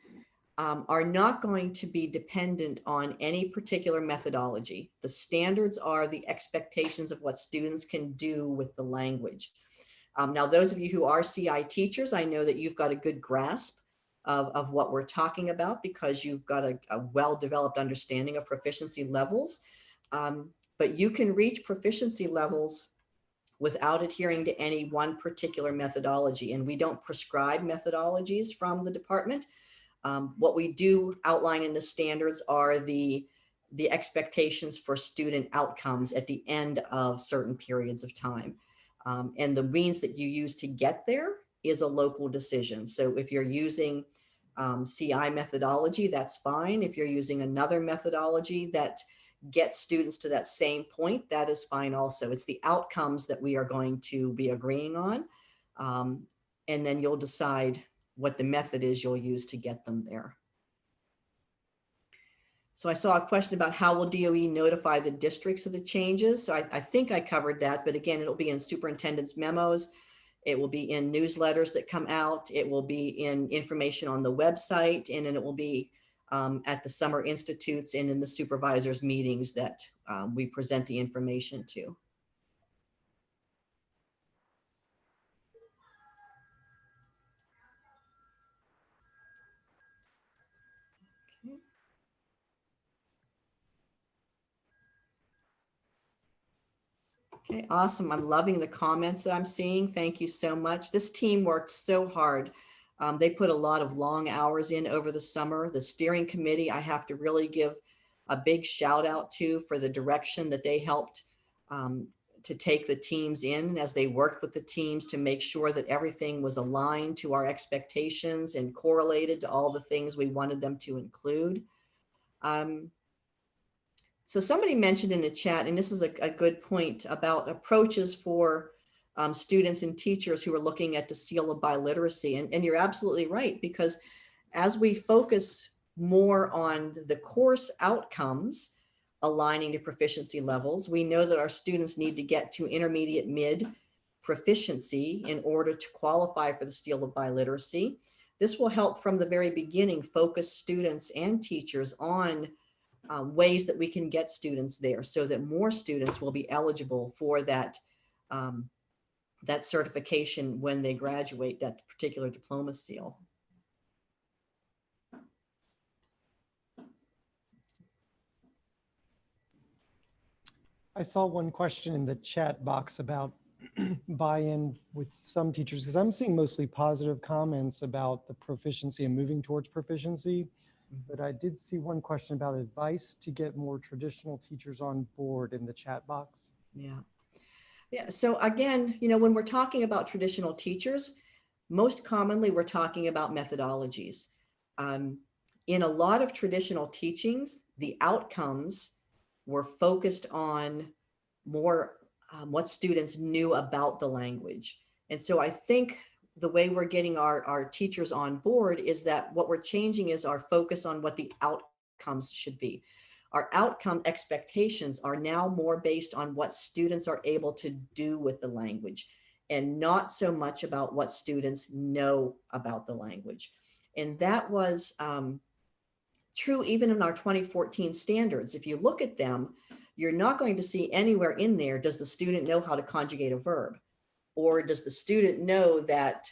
are not going to be dependent on any particular methodology. The standards are the expectations of what students can do with the language. Now, those of you who are CI teachers, I know that you've got a good grasp of what we're talking about, because you've got a well-developed understanding of proficiency levels. But you can reach proficiency levels without adhering to any one particular methodology. And we don't prescribe methodologies from the department. What we do outline in the standards are the expectations for student outcomes at the end of certain periods of time. And the means that you use to get there is a local decision. So if you're using CI methodology, that's fine. If you're using another methodology that gets students to that same point, that is fine also. It's the outcomes that we are going to be agreeing on. And then you'll decide what the method is you'll use to get them there. So I saw a question about how will DOE notify the districts of the changes. So I think I covered that, but again, it'll be in superintendent's memos. It will be in newsletters that come out. It will be in information on the website, and then it will be at the summer institutes and in the supervisors meetings that we present the information to. Okay, awesome. I'm loving the comments that I'm seeing. Thank you so much. This team worked so hard. They put a lot of long hours in over the summer. The steering committee, I have to really give a big shout out to for the direction that they helped to take the teams in as they worked with the teams to make sure that everything was aligned to our expectations and correlated to all the things we wanted them to include. So somebody mentioned in the chat, and this is a good point, about approaches for students and teachers who are looking at the seal of biliteracy. And you're absolutely right, because as we focus more on the course outcomes aligning to proficiency levels, we know that our students need to get to intermediate mid proficiency in order to qualify for the seal of biliteracy. This will help from the very beginning focus students and teachers on ways that we can get students there so that more students will be eligible for that, that certification when they graduate that particular diploma seal. I saw one question in the chat box about buy-in with some teachers, because I'm seeing mostly positive comments about the proficiency and moving towards proficiency. But I did see one question about advice to get more traditional teachers on board in the chat box. Yeah. Yeah. So again, you know, when we're talking about traditional teachers, most commonly we're talking about methodologies. In a lot of traditional teachings, the outcomes were focused on more what students knew about the language. And so I think the way we're getting our teachers on board is that what we're changing is our focus on what the outcomes should be. Our outcome expectations are now more based on what students are able to do with the language and not so much about what students know about the language. And that was true even in our 2014 standards. If you look at them, you're not going to see anywhere in there, does the student know how to conjugate a verb? Or does the student know that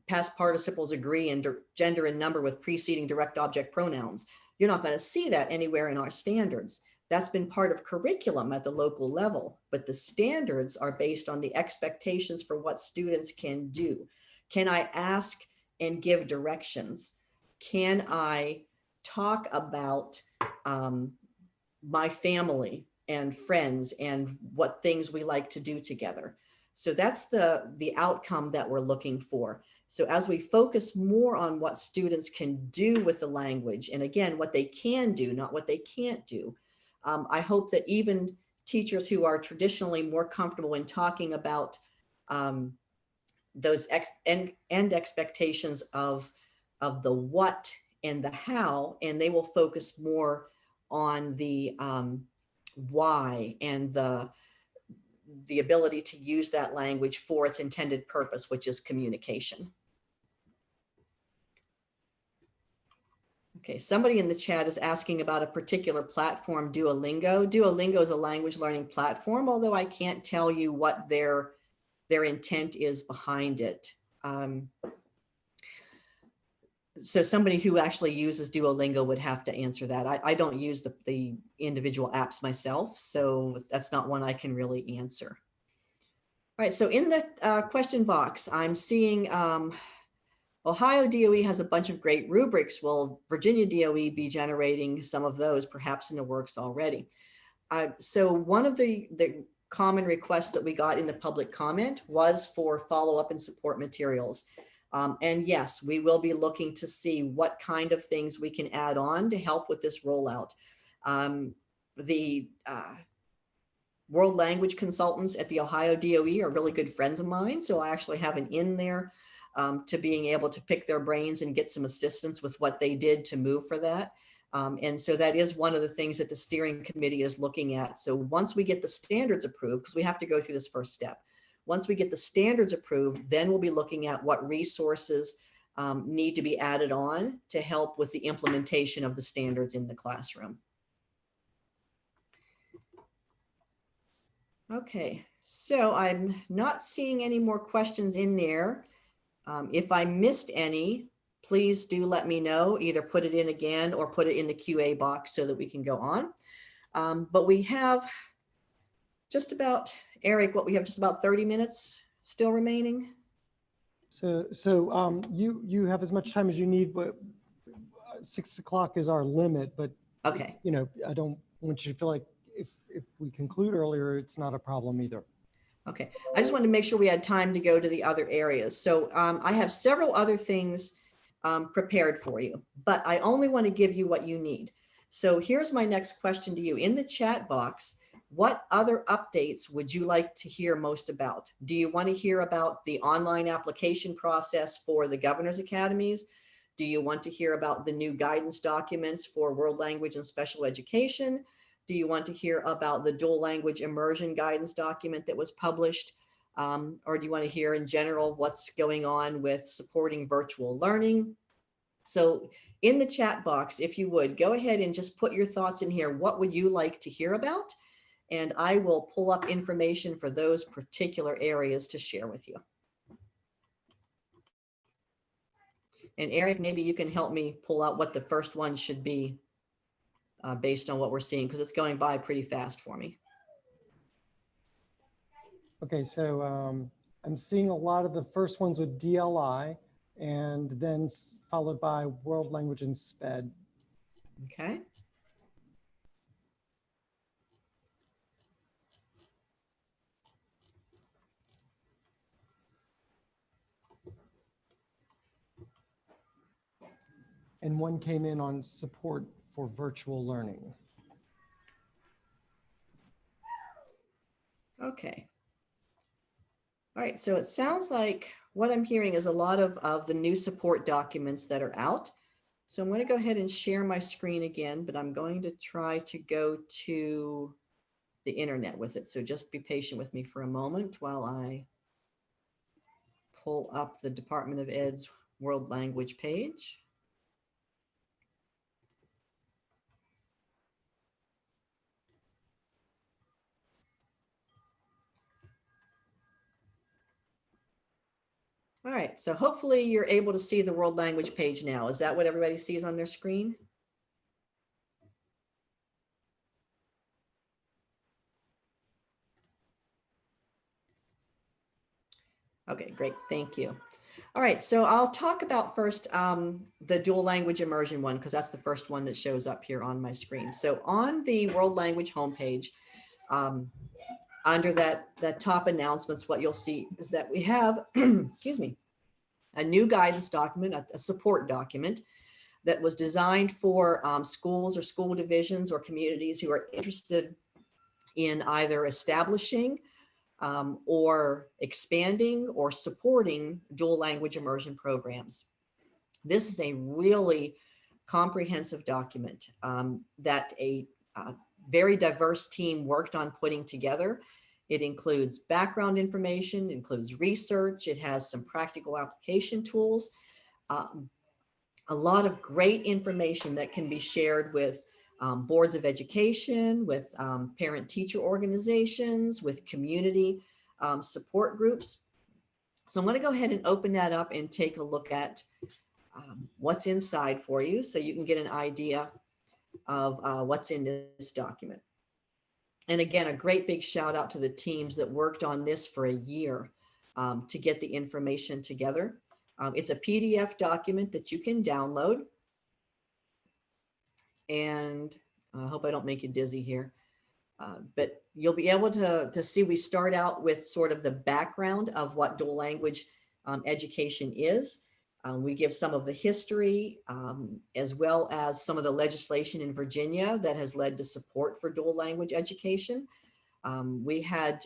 past participles agree in gender and number with preceding direct object pronouns? You're not going to see that anywhere in our standards. That's been part of curriculum at the local level, but the standards are based on the expectations for what students can do. Can I ask and give directions? Can I talk about my family and friends and what things we like to do together? So that's the outcome that we're looking for. So as we focus more on what students can do with the language, and again, what they can do, not what they can't do, I hope that even teachers who are traditionally more comfortable in talking about those end expectations of the what and the how, and they will focus more on the why and the ability to use that language for its intended purpose, which is communication. Okay, somebody in the chat is asking about a particular platform, Duolingo. Duolingo is a language learning platform, although I can't tell you what their intent is behind it. So somebody who actually uses Duolingo would have to answer that. I don't use the individual apps myself, so that's not one I can really answer. right, so in the question box, I'm seeing Ohio DOE has a bunch of great rubrics. Will Virginia DOE be generating some of those, perhaps in the works already? So one of the common requests that we got in the public comment was for follow-up and support materials. And yes, we will be looking to see what kind of things we can add on to help with this rollout. The world language consultants at the Ohio DOE are really good friends of mine. So I actually have an in there to being able to pick their brains and get some assistance with what they did to move for that. And so that is one of the things that the steering committee is looking at. So once we get the standards approved, because we have to go through this first step, once we get the standards approved, then we'll be looking at what resources need to be added on to help with the implementation of the standards in the classroom. Okay, so I'm not seeing any more questions in there. If I missed any, please do let me know, either put it in again or put it in the QA box so that we can go on. But we have just about, Eric, we have just about 30 minutes still remaining. So you have as much time as you need, but 6 o'clock is our limit, but Okay. you know, I don't want you to feel like if we conclude earlier, it's not a problem either. Okay, I just wanted to make sure we had time to go to the other areas. So I have several other things prepared for you, but I only want to give you what you need. So here's my next question to you. In the chat box, what other updates would you like to hear most about? Do you want to hear about the online application process for the Governor's Academies? Do you want to hear about the new guidance documents for world language and special education? Do you want to hear about the dual language immersion guidance document that was published? Or do you want to hear in general what's going on with supporting virtual learning? So in the chat box, if you would, go ahead and just put your thoughts in here. What would you like to hear about? And I will pull up information for those particular areas to share with you. And Eric, maybe you can help me pull out what the first one should be based on what we're seeing, because it's going by pretty fast for me. Okay, so I'm seeing a lot of the first ones with DLI and then followed by world language and SPED. Okay. And one came in on support for virtual learning. Okay. All right, so it sounds like what I'm hearing is a lot of the new support documents that are out. So I'm going to go ahead and share my screen again, but I'm going to try to go to the internet with it. So just be patient with me for a moment while I pull up the Department of Ed's world language page. All right, so hopefully you're able to see the world language page now. Is that what everybody sees on their screen? Okay, great, thank you. All right, so I'll talk about first the dual language immersion one, because that's the first one that shows up here on my screen. So on the world language homepage, under that top announcements, what you'll see is that we have, excuse me, a new guidance document, a support document that was designed for schools or school divisions or communities who are interested in either establishing or expanding or supporting dual language immersion programs. This is a really comprehensive document that a very diverse team worked on putting together. It includes background information, includes research, it has some practical application tools, a lot of great information that can be shared with boards of education, with parent-teacher organizations, with community support groups. So I'm going to go ahead and open that up and take a look at what's inside for you so you can get an idea of what's in this document. And again, a great big shout out to the teams that worked on this for a year to get the information together. It's a PDF document that you can download. And I hope I don't make you dizzy here. But you'll be able to see we start out with sort of the background of what dual language education is. We give some of the history as well as some of the legislation in Virginia that has led to support for dual language education. We had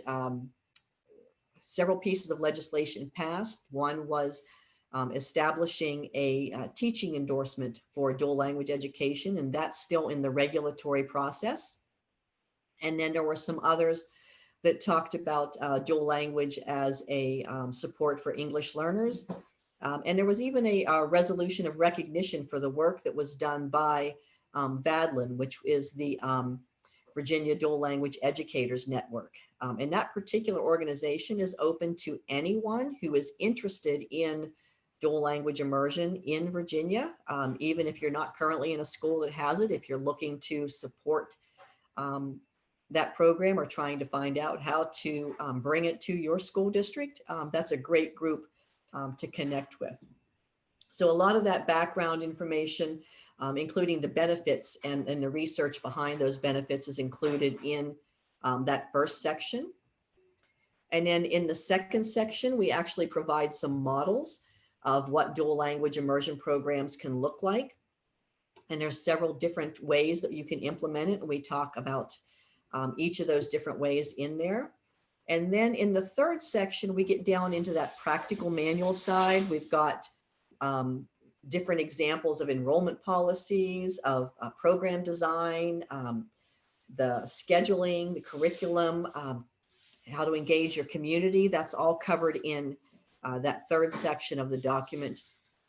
several pieces of legislation passed. One was establishing a teaching endorsement for dual language education, and that's still in the regulatory process. And then there were some others that talked about dual language as a support for English learners. And there was even a resolution of recognition for the work that was done by VADLN, which is the Virginia Dual Language Educators Network. And that particular organization is open to anyone who is interested in dual language immersion in Virginia, even if you're not currently in a school that has it. If you're looking to support that program or trying to find out how to bring it to your school district, that's a great group to connect with. So a lot of that background information, including the benefits and the research behind those benefits, is included in that first section. And then in the second section, we actually provide some models of what dual language immersion programs can look like. And there's several different ways that you can implement it. And we talk about each of those different ways in there. And then in the third section, we get down into that practical manual side. We've got different examples of enrollment policies, of program design, the scheduling, the curriculum, how to engage your community. That's all covered in that third section of the document.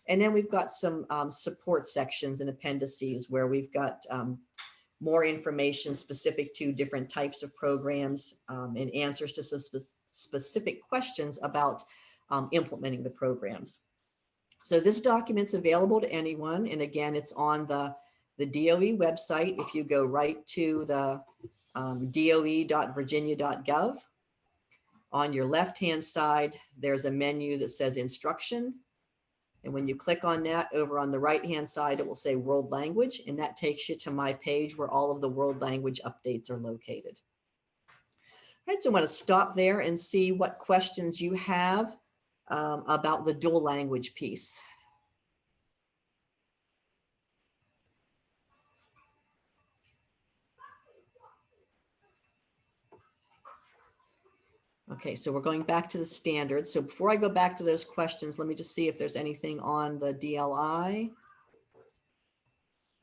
And then we've got some support sections and appendices where we've got more information specific to different types of programs and answers to some specific questions about implementing the programs. So this document's available to anyone. And again, it's on the DOE website. If you go right to the doe.virginia.gov, on your left-hand side, there's a menu that says instruction. And when you click on that, over on the right-hand side, it will say world language, and that takes you to my page where all of the world language updates are located. All right, so I'm going to stop there and see what questions you have about the dual language piece. Okay, so we're going back to the standards. So before I go back to those questions, let me just see if there's anything on the DLI.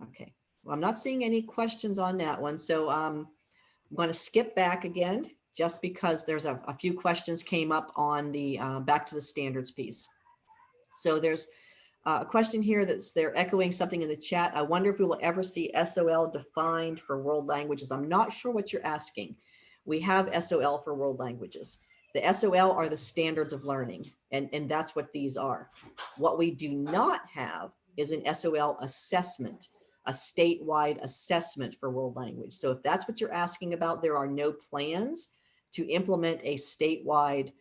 Okay, well, I'm not seeing any questions on that one. So I'm going to skip back again, just because there's a few questions came up on the back to the standards piece. So there's a question here that's they're echoing something in the chat. I wonder if we will ever see SOL defined for world languages. I'm not sure what you're asking. We have SOL for world languages. The SOL are the standards of learning, and that's what these are. What we do not have is an SOL assessment, a statewide assessment for world language. So if that's what you're asking about, there are no plans to implement a statewide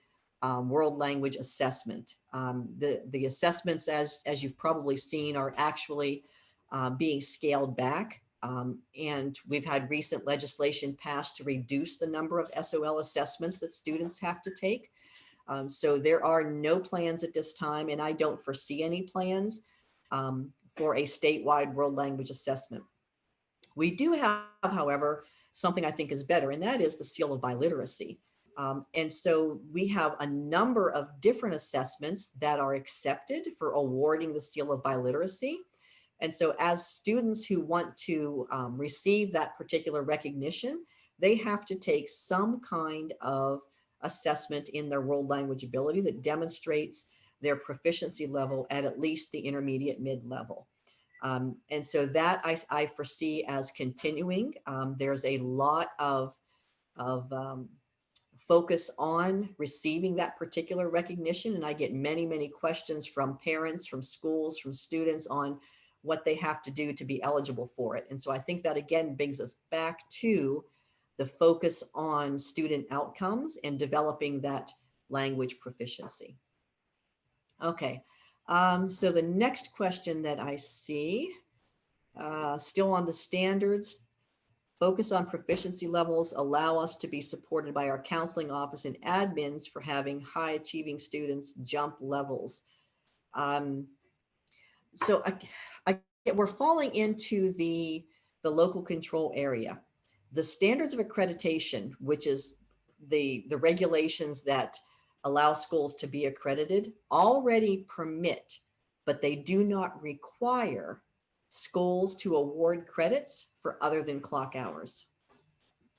world language assessment. The assessments, as you've probably seen, are actually being scaled back. And we've had recent legislation passed to reduce the number of SOL assessments that students have to take. So there are no plans at this time, and I don't foresee any plans for a statewide world language assessment. We do have, however, something I think is better, and that is the seal of biliteracy. And so we have a number of different assessments that are accepted for awarding the seal of biliteracy. And so as students who want to receive that particular recognition, they have to take some kind of assessment in their world language ability that demonstrates their proficiency level at least the intermediate mid-level. And so that I foresee as continuing. There's a lot of focus on receiving that particular recognition. And I get many, many questions from parents, from schools, from students on what they have to do to be eligible for it. And so I think that again brings us back to the focus on student outcomes and developing that language proficiency. Okay, so the next question that I see, still on the standards, focus on proficiency levels, allow us to be supported by our counseling office and admins for having high achieving students jump levels. So we're falling into the local control area. The standards of accreditation, which is the regulations that allow schools to be accredited, already permit, but they do not require schools to award credits for other than clock hours.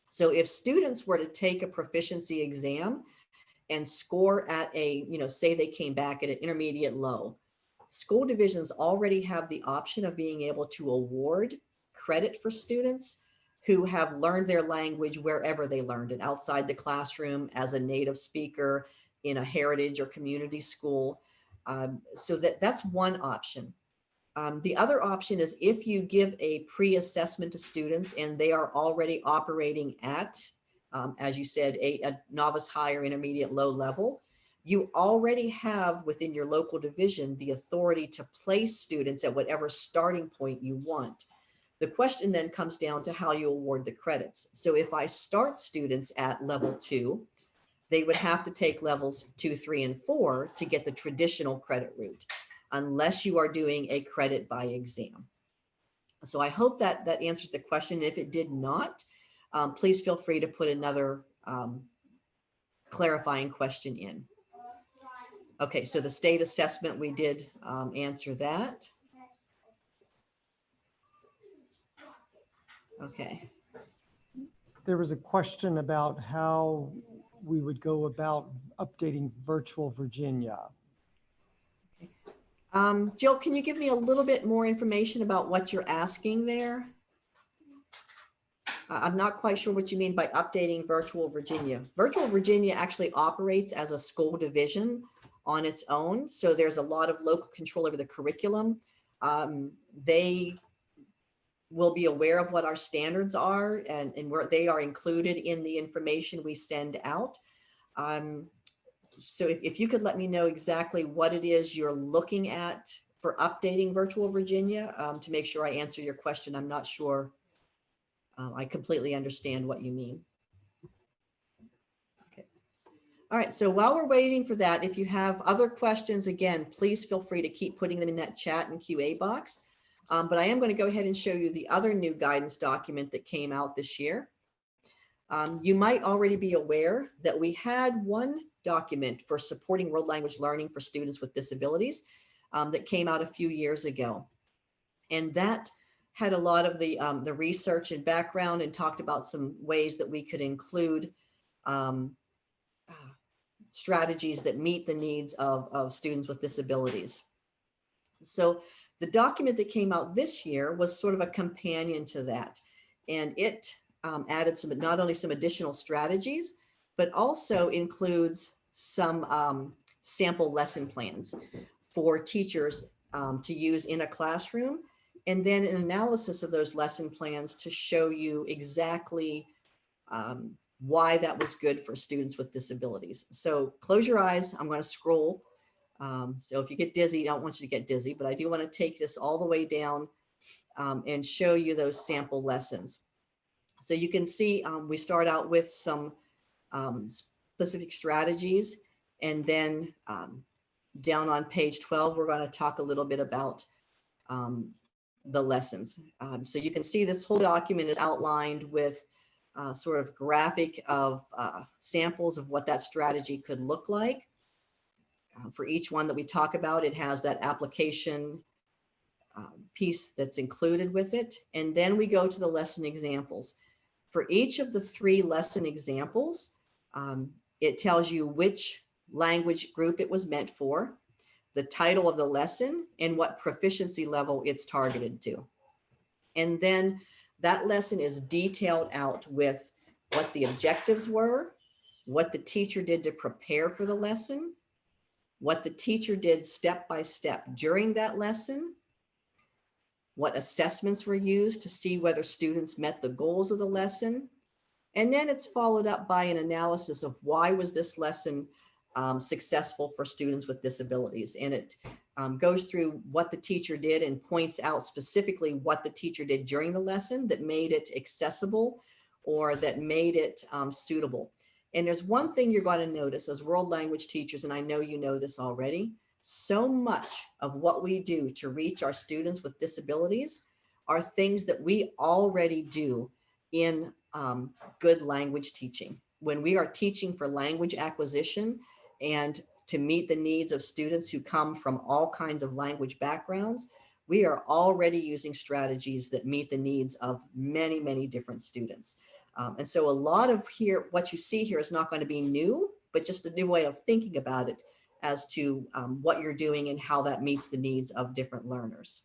So if students were to take a proficiency exam and score at a, say they came back at an intermediate low, school divisions already have the option of being able to award credit for students who have learned their language wherever they learned it, outside the classroom, as a native speaker, in a heritage or community school. So that's one option. The other option is if you give a pre-assessment to students and they are already operating at, as you said, a novice high or intermediate low level, you already have within your local division the authority to place students at whatever starting point you want. The question then comes down to how you award the credits. So if I start students at level 2, they would have to take levels 2, 3, and 4 to get the traditional credit route, unless you are doing a credit by exam. So I hope that answers the question. If it did not, please feel free to put another clarifying question in. Okay, so the state assessment, we did answer that. Okay. There was a question about how we would go about updating Virtual Virginia. Jill, can you give me a little bit more information about what you're asking there? I'm not quite sure what you mean by updating Virtual Virginia. Virtual Virginia actually operates as a school division on its own. So there's a lot of local control over the curriculum. They will be aware of what our standards are and where they are included in the information we send out. So if you could let me know exactly what it is you're looking at for updating Virtual Virginia to make sure I answer your question. I'm not sure I completely understand what you mean. Okay. All right, so while we're waiting for that, if you have other questions, again, please feel free to keep putting them in that chat and QA box. But I am going to go ahead and show you the other new guidance document that came out this year. You might already be aware that we had one document for supporting world language learning for students with disabilities that came out a few years ago. And that had a lot of the research and background and talked about some ways that we could include strategies that meet the needs of students with disabilities. So the document that came out this year was sort of a companion to that. And it added some, not only some additional strategies, but also includes some sample lesson plans for teachers to use in a classroom, and then an analysis of those lesson plans to show you exactly why that was good for students with disabilities. So close your eyes, I'm going to scroll. So if you get dizzy, I don't want you to get dizzy, but I do want to take this all the way down and show you those sample lessons. So you can see we start out with some specific strategies, and then down on page 12, we're going to talk a little bit about the lessons. So you can see this whole document is outlined with sort of graphic of samples of what that strategy could look like. For each one that we talk about, it has that application piece that's included with it. And then we go to the lesson examples. For each of the 3 lesson examples, it tells you which language group it was meant for, the title of the lesson, and what proficiency level it's targeted to. And then that lesson is detailed out with what the objectives were, what the teacher did to prepare for the lesson, what the teacher did step by step during that lesson, what assessments were used to see whether students met the goals of the lesson, And then it's followed up by an analysis of why was this lesson successful for students with disabilities. And it goes through what the teacher did and points out specifically what the teacher did during the lesson that made it accessible or that made it suitable. And there's one thing you're going to notice as world language teachers, and I know you know this already, so much of what we do to reach our students with disabilities are things that we already do in good language teaching. When we are teaching for language acquisition and to meet the needs of students who come from all kinds of language backgrounds, we are already using strategies that meet the needs of many, many different students. And so a lot of here, what you see here is not going to be new, but just a new way of thinking about it as to what you're doing and how that meets the needs of different learners.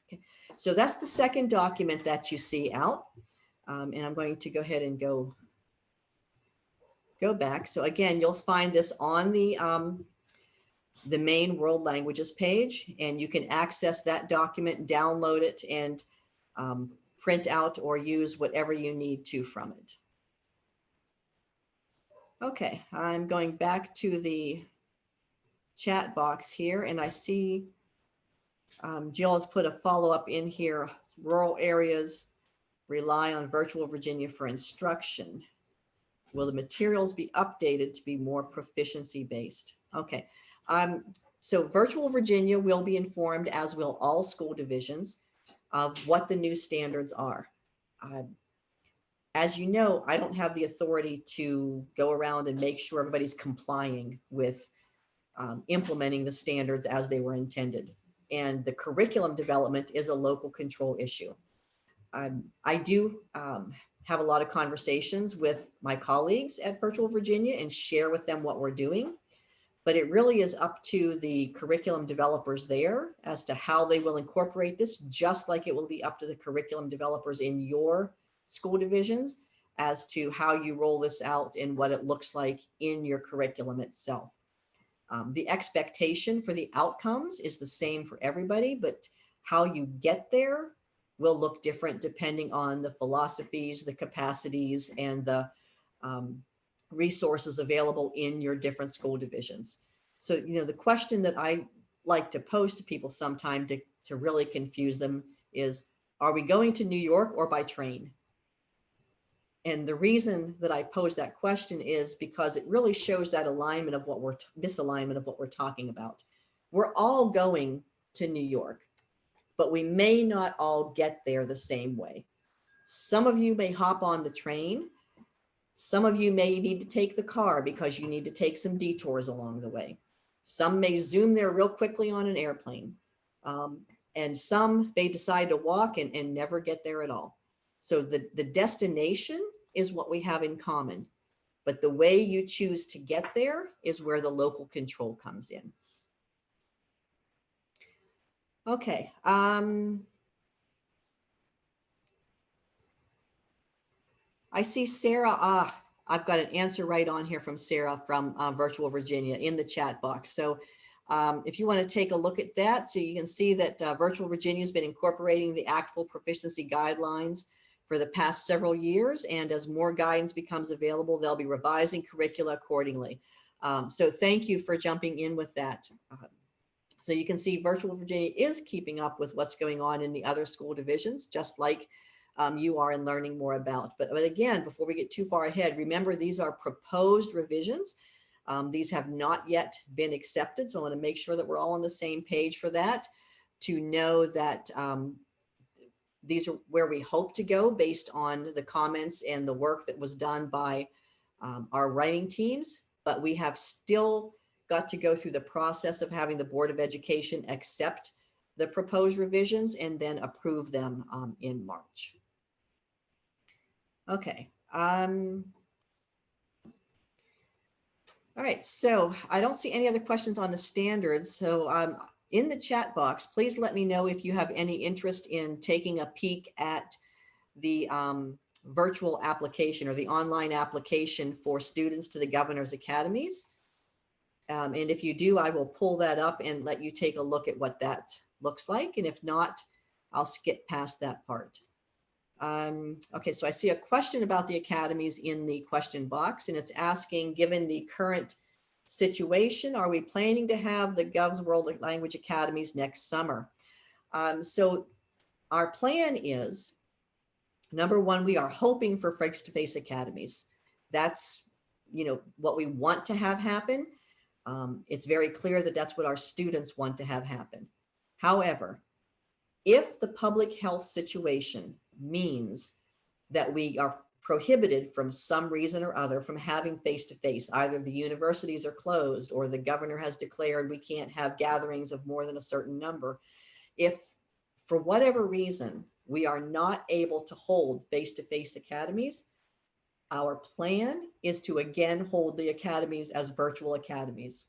Okay. So that's the second document that you see out. And I'm going to go ahead and go back. So again, you'll find this on the main world languages page, and you can access that document, download it, and print out or use whatever you need to from it. Okay, I'm going back to the chat box here, and I see Jill has put a follow-up in here. Rural areas rely on Virtual Virginia for instruction. Will the materials be updated to be more proficiency based? Okay, so Virtual Virginia will be informed, as will all school divisions, of what the new standards are. As you know, I don't have the authority to go around and make sure everybody's complying with implementing the standards as they were intended. And the curriculum development is a local control issue. I do have a lot of conversations with my colleagues at Virtual Virginia and share with them what we're doing. But it really is up to the curriculum developers there as to how they will incorporate this, just like it will be up to the curriculum developers in your school divisions as to how you roll this out and what it looks like in your curriculum itself. The expectation for the outcomes is the same for everybody, but how you get there will look different depending on the philosophies, the capacities, and the resources available in your different school divisions. So, you know, the question that I like to pose to people sometime to really confuse them is, are we going to New York or by train? And the reason that I pose that question is because it really shows that alignment of what misalignment of what we're talking about. We're all going to New York, but we may not all get there the same way. Some of you may hop on the train. Some of you may need to take the car because you need to take some detours along the way. Some may zoom there real quickly on an airplane. And some may decide to walk and never get there at all. So the destination is what we have in common, but the way you choose to get there is where the local control comes in. Okay. I see Sarah. I've got an answer right on here from Sarah from Virtual Virginia in the chat box. So if you want to take a look at that, so you can see that Virtual Virginia has been incorporating the ACTFL proficiency guidelines for the past several years. And as more guidance becomes available, they'll be revising curricula accordingly. So thank you for jumping in with that. So you can see Virtual Virginia is keeping up with what's going on in the other school divisions, just like you are and learning more about. But again, before we get too far ahead, remember these are proposed revisions. These have not yet been accepted. So I want to make sure that we're all on the same page for that, to know that these are where we hope to go based on the comments and the work that was done by our writing teams. But we have still got to go through the process of having the Board of Education accept the proposed revisions and then approve them in March. Okay. All right, so I don't see any other questions on the standards. So in the chat box, please let me know if you have any interest in taking a peek at the virtual application or the online application for students to the Governor's Academies. And if you do, I will pull that up and let you take a look at what that looks like. And if not, I'll skip past that part. Okay, so I see a question about the academies in the question box, and it's asking, given the current situation, are we planning to have the Gov's World Language Academies next summer? So our plan is, number one, we are hoping for face-to-face academies. That's, what we want to have happen. It's very clear that that's what our students want to have happen. However, if the public health situation means that we are prohibited from some reason or other from having face-to-face, either the universities are closed or the governor has declared we can't have gatherings of more than a certain number, if for whatever reason we are not able to hold face-to-face academies, our plan is to again hold the academies as virtual academies.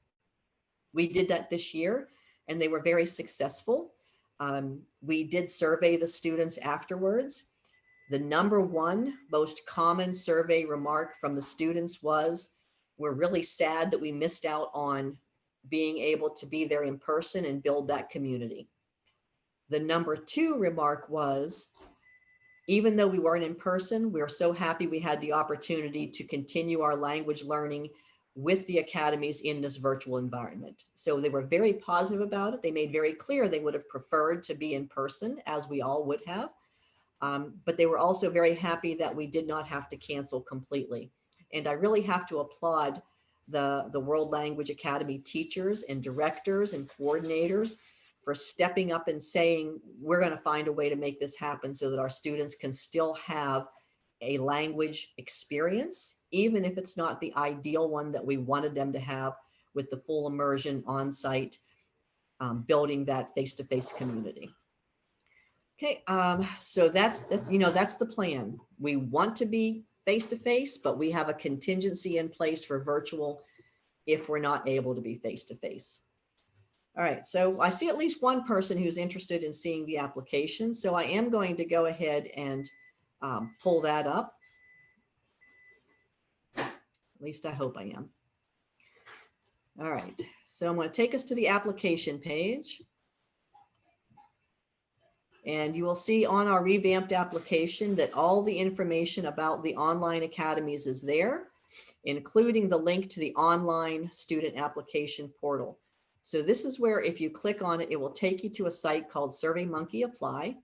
We did that this year and they were very successful. We did survey the students afterwards. The number one most common survey remark from the students was, we're really sad that we missed out on being able to be there in person and build that community. The number two remark was, even though we weren't in person, we're so happy we had the opportunity to continue our language learning with the academies in this virtual environment. So they were very positive about it. They made very clear they would have preferred to be in person, as we all would have. But they were also very happy that we did not have to cancel completely. And I really have to applaud the World Language Academy teachers and directors and coordinators for stepping up and saying, we're going to find a way to make this happen so that our students can still have a language experience, even if it's not the ideal one that we wanted them to have, with the full immersion on site, building that face-to-face community. Okay, so that's the plan. We want to be face-to-face, but we have a contingency in place for virtual if we're not able to be face-to-face. All right, so I see at least one person who's interested in seeing the application. So I am going to go ahead and pull that up. At least I hope I am. All right, so I'm going to take us to the application page. And you will see on our revamped application that all the information about the online academies is there, including the link to the online student application portal. So this is where, if you click on it, it will take you to a site called SurveyMonkey Apply.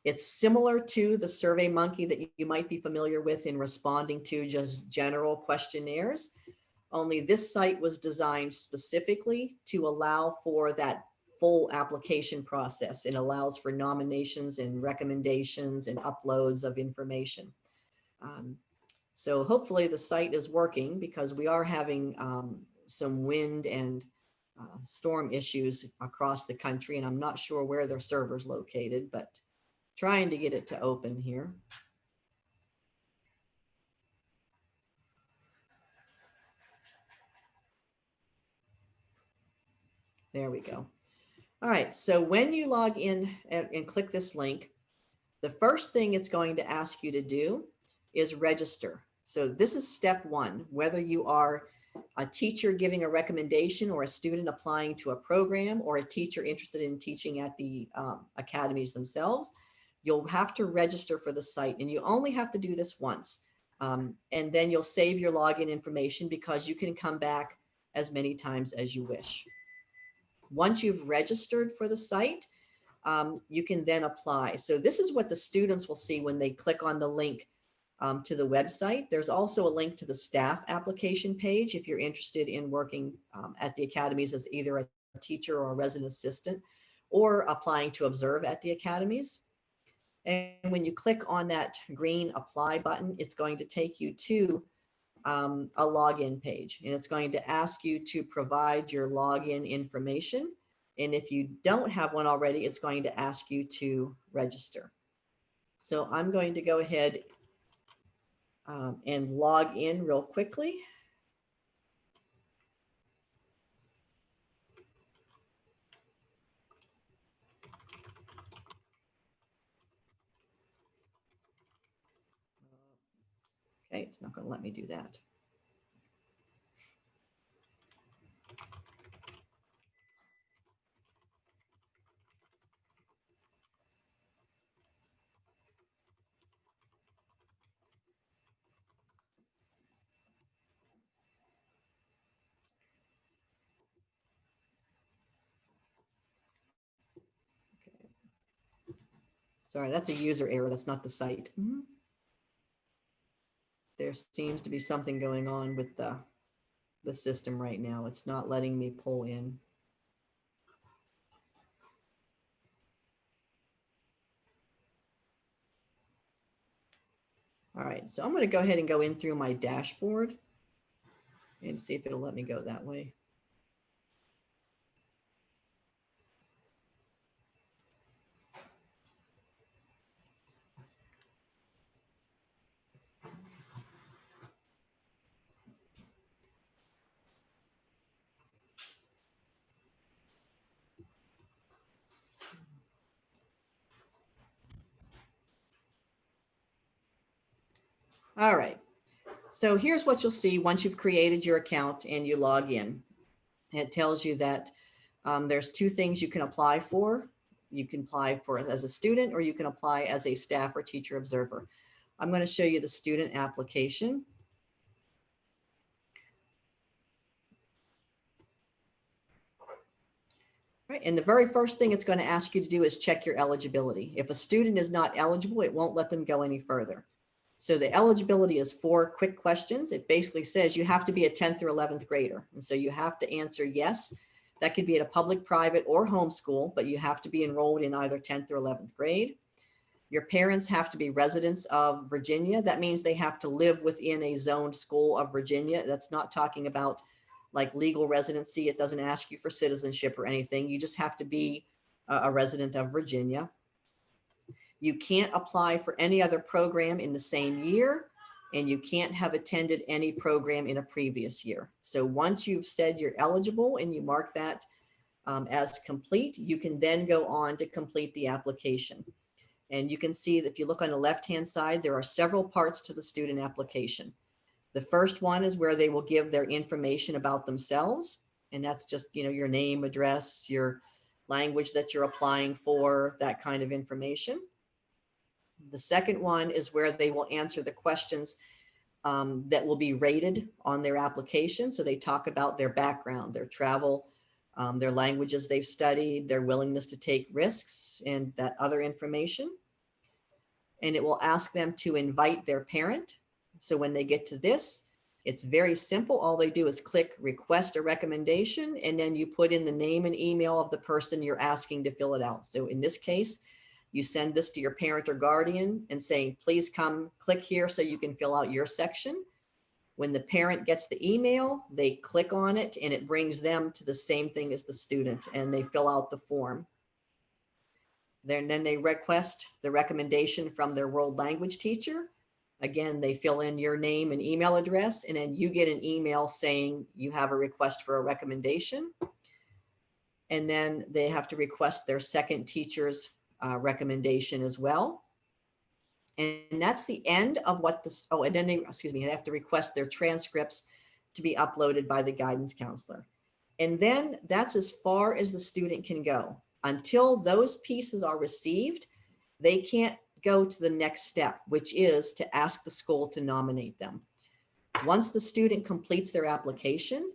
It's similar to the SurveyMonkey that you might be familiar with in responding to just general questionnaires, only this site was designed specifically to allow for that full application process. It allows for nominations and recommendations and uploads of information. So hopefully the site is working, because we are having some wind and storm issues across the country, and I'm not sure where their server's located, but trying to get it to open here. There we go. All right, so when you log in and click this link, the first thing it's going to ask you to do is register. So this is step one, whether you are a teacher giving a recommendation or a student applying to a program or a teacher interested in teaching at the academies themselves, you'll have to register for the site, and you only have to do this once. And then you'll save your login information, because you can come back as many times as you wish. Once you've registered for the site, you can then apply. So this is what the students will see when they click on the link to the website. There's also a link to the staff application page if you're interested in working at the academies as either a teacher or a resident assistant, or applying to observe at the academies. And when you click on that green apply button, it's going to take you to a login page, and it's going to ask you to provide your login information. And if you don't have one already, it's going to ask you to register. So I'm going to go ahead and log in real quickly. Okay, it's not going to let me do that. Sorry, that's a user error. That's not the site. There seems to be something going on with the system right now. It's not letting me pull in. All right, so I'm going to go ahead and go in through my dashboard and see if it'll let me go that way. All right, so here's what you'll see once you've created your account and you log in. It tells you that there's two things you can apply for. You can apply for it as a student, or you can apply as a staff or teacher observer. I'm going to show you the student application. Right, and the very first thing it's going to ask you to do is check your eligibility. If a student is not eligible, it won't let them go any further. So the eligibility is 4 quick questions. It basically says you have to be a 10th or 11th grader. And so you have to answer yes. That could be at a public, private, or homeschool, but you have to be enrolled in either 10th or 11th grade. Your parents have to be residents of Virginia. That means they have to live within a zoned school of Virginia. That's not talking about like legal residency. It doesn't ask you for citizenship or anything. You just have to be a resident of Virginia. You can't apply for any other program in the same year, and you can't have attended any program in a previous year. So once you've said you're eligible and you mark that as complete, you can then go on to complete the application. And you can see that if you look on the left-hand side, there are several parts to the student application. The first one is where they will give their information about themselves. And that's just, your name, address, your language that you're applying for, that kind of information. The second one is where they will answer the questions that will be rated on their application. So they talk about their background, their travel, their languages they've studied, their willingness to take risks, and that other information. And it will ask them to invite their parent. So when they get to this, it's very simple. All they do is click request a recommendation, and then you put in the name and email of the person you're asking to fill it out. So in this case, you send this to your parent or guardian and saying, please come click here so you can fill out your section. When the parent gets the email, they click on it and it brings them to the same thing as the student, and they fill out the form. Then they request the recommendation from their world language teacher. Again, they fill in your name and email address, and then you get an email saying you have a request for a recommendation. And then they have to request their second teacher's recommendation as well. And that's the end of what this, and then they have to request their transcripts to be uploaded by the guidance counselor. And then that's as far as the student can go. Until those pieces are received, they can't go to the next step, which is to ask the school to nominate them. Once the student completes their application,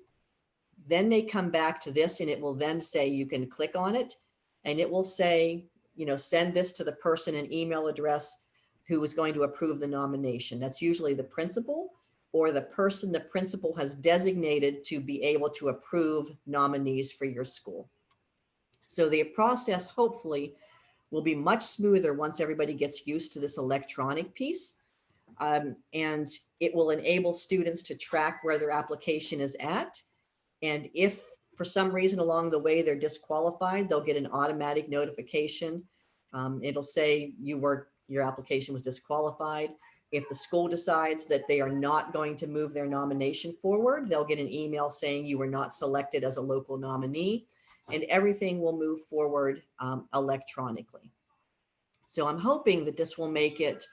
then they come back to this, and it will then say you can click on it, and it will say, send this to the person and email address who is going to approve the nomination. That's usually the principal or the person the principal has designated to be able to approve nominees for your school. So the process hopefully will be much smoother once everybody gets used to this electronic piece. And it will enable students to track where their application is at. And if for some reason along the way they're disqualified, they'll get an automatic notification. It'll say your application was disqualified. If the school decides that they are not going to move their nomination forward, they'll get an email saying you were not selected as a local nominee, and everything will move forward electronically. So I'm hoping that this will make it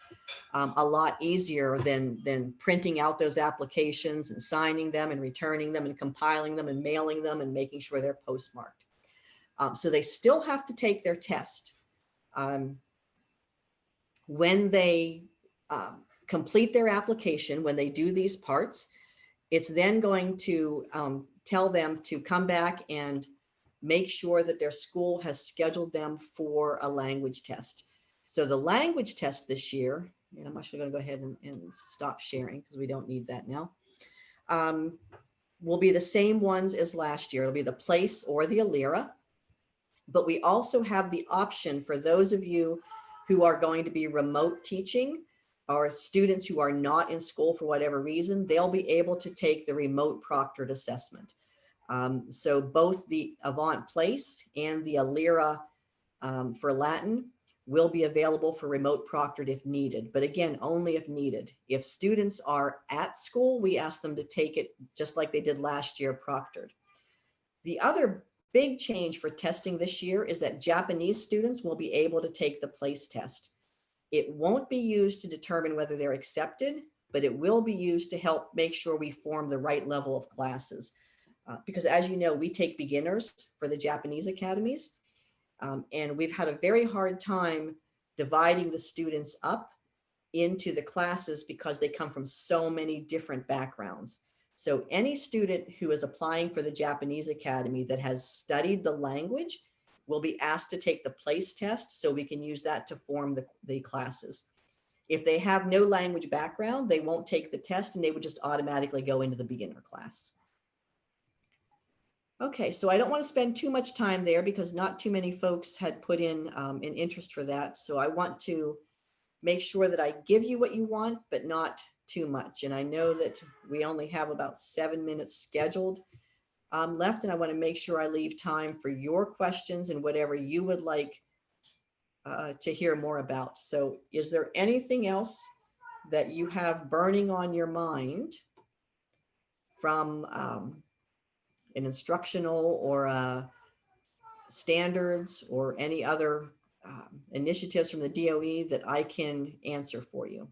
a lot easier than printing out those applications and signing them and returning them and compiling them and mailing them and making sure they're postmarked. So they still have to take their test. When they complete their application, when they do these parts, it's then going to tell them to come back and make sure that their school has scheduled them for a language test. So the language test this year, and I'm actually going to go ahead and stop sharing because we don't need that now, will be the same ones as last year. It'll be the PLACE or the ALERA. But we also have the option for those of you who are going to be remote teaching, or students who are not in school for whatever reason, they'll be able to take the remote proctored assessment. So both the Avant Place and the ALERA for Latin will be available for remote proctored if needed, but again, only if needed. If students are at school, we ask them to take it just like they did last year, proctored. The other big change for testing this year is that Japanese students will be able to take the PLACE test. It won't be used to determine whether they're accepted, but it will be used to help make sure we form the right level of classes. Because as you know, we take beginners for the Japanese academies, and we've had a very hard time dividing the students up into the classes because they come from so many different backgrounds. So any student who is applying for the Japanese Academy that has studied the language will be asked to take the PLACE test so we can use that to form the classes. If they have no language background, they won't take the test and they would just automatically go into the beginner class. Okay, so I don't want to spend too much time there because not too many folks had put in an interest for that. So I want to make sure that I give you what you want, but not too much. And I know that we only have about 7 minutes scheduled left, and I want to make sure I leave time for your questions and whatever you would like to hear more about. So is there anything else that you have burning on your mind from an instructional or standards or any other initiatives from the DOE that I can answer for you?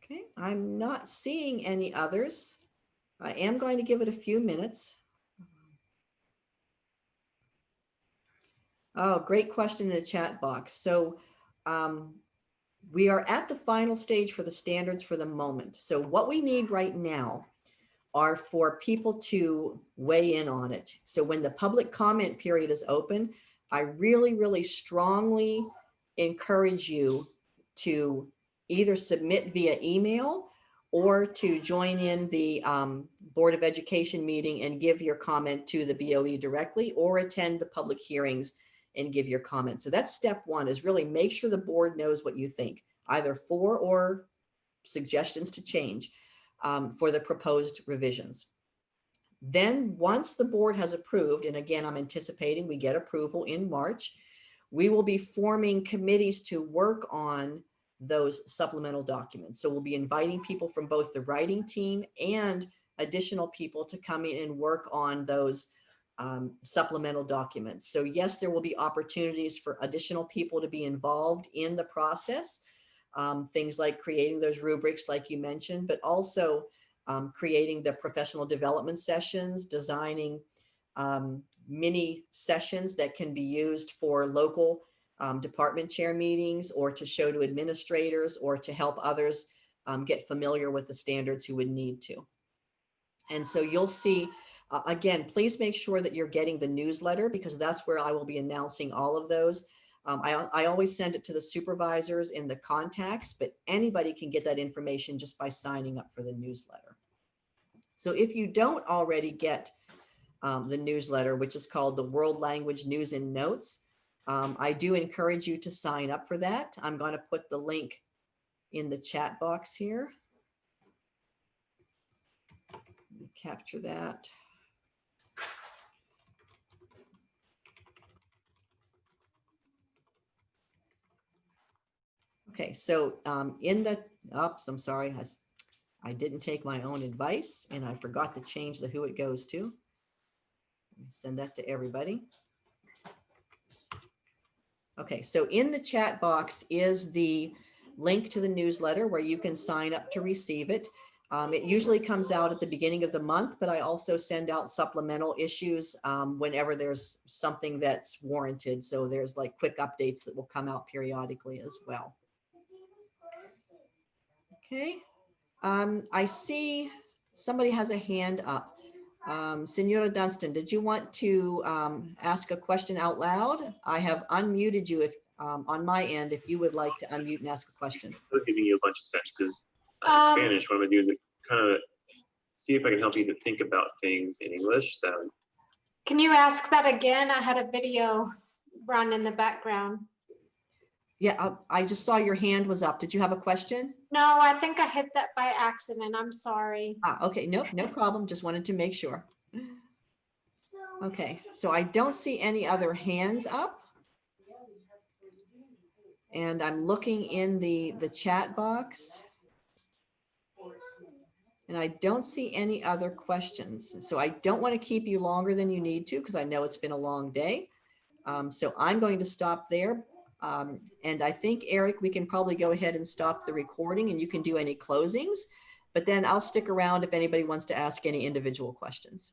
Okay, I'm not seeing any others. I am going to give it a few minutes. Oh, great question in the chat box. So we are at the final stage for the standards for the moment. So what we need right now are for people to weigh in on it. So when the public comment period is open, I really, really strongly encourage you to either submit via email or to join in the Board of Education meeting and give your comment to the BOE directly, or attend the public hearings and give your comment. So that's step one, is really make sure the board knows what you think, either for or suggestions to change for the proposed revisions. Then once the board has approved, and again, I'm anticipating we get approval in March, we will be forming committees to work on those supplemental documents. So we'll be inviting people from both the writing team and additional people to come in and work on those supplemental documents. So yes, there will be opportunities for additional people to be involved in the process. Things like creating those rubrics like you mentioned, but also creating the professional development sessions, designing mini sessions that can be used for local department chair meetings, or to show to administrators, or to help others get familiar with the standards who would need to. And so you'll see, again, please make sure that you're getting the newsletter, because that's where I will be announcing all of those. I always send it to the supervisors in the contacts, but anybody can get that information just by signing up for the newsletter. So if you don't already get the newsletter, which is called the World Language News and Notes, I do encourage you to sign up for that. I'm going to put the link in the chat box here. Let me capture that. Okay, so in the, oops, I'm sorry, I didn't take my own advice and I forgot to change the who it goes to. Let me send that to everybody. Okay, so in the chat box is the link to the newsletter where you can sign up to receive it. It usually comes out at the beginning of the month, but I also send out supplemental issues whenever there's something that's warranted. So there's like quick updates that will come out periodically as well. Okay. I see somebody has a hand up. Senora Dunstan, did you want to ask a question out loud? I have unmuted you if on my end, if you would like to unmute and ask a question. I'm giving you a bunch of sentences in Spanish. What I'm gonna do is kind of see if I can help you to think about things in English. Can you ask that again? I had a video run in the background. Yeah, I just saw your hand was up. Did you have a question? No, I think I hit that by accident. I'm sorry. Okay, no problem. Just wanted to make sure. Okay, so I don't see any other hands up. And I'm looking in the chat box. And I don't see any other questions. So I don't want to keep you longer than you need to, because I know it's been a long day. So I'm going to stop there. And I think, Eric, we can probably go ahead and stop the recording and you can do any closings, but then I'll stick around if anybody wants to ask any individual questions.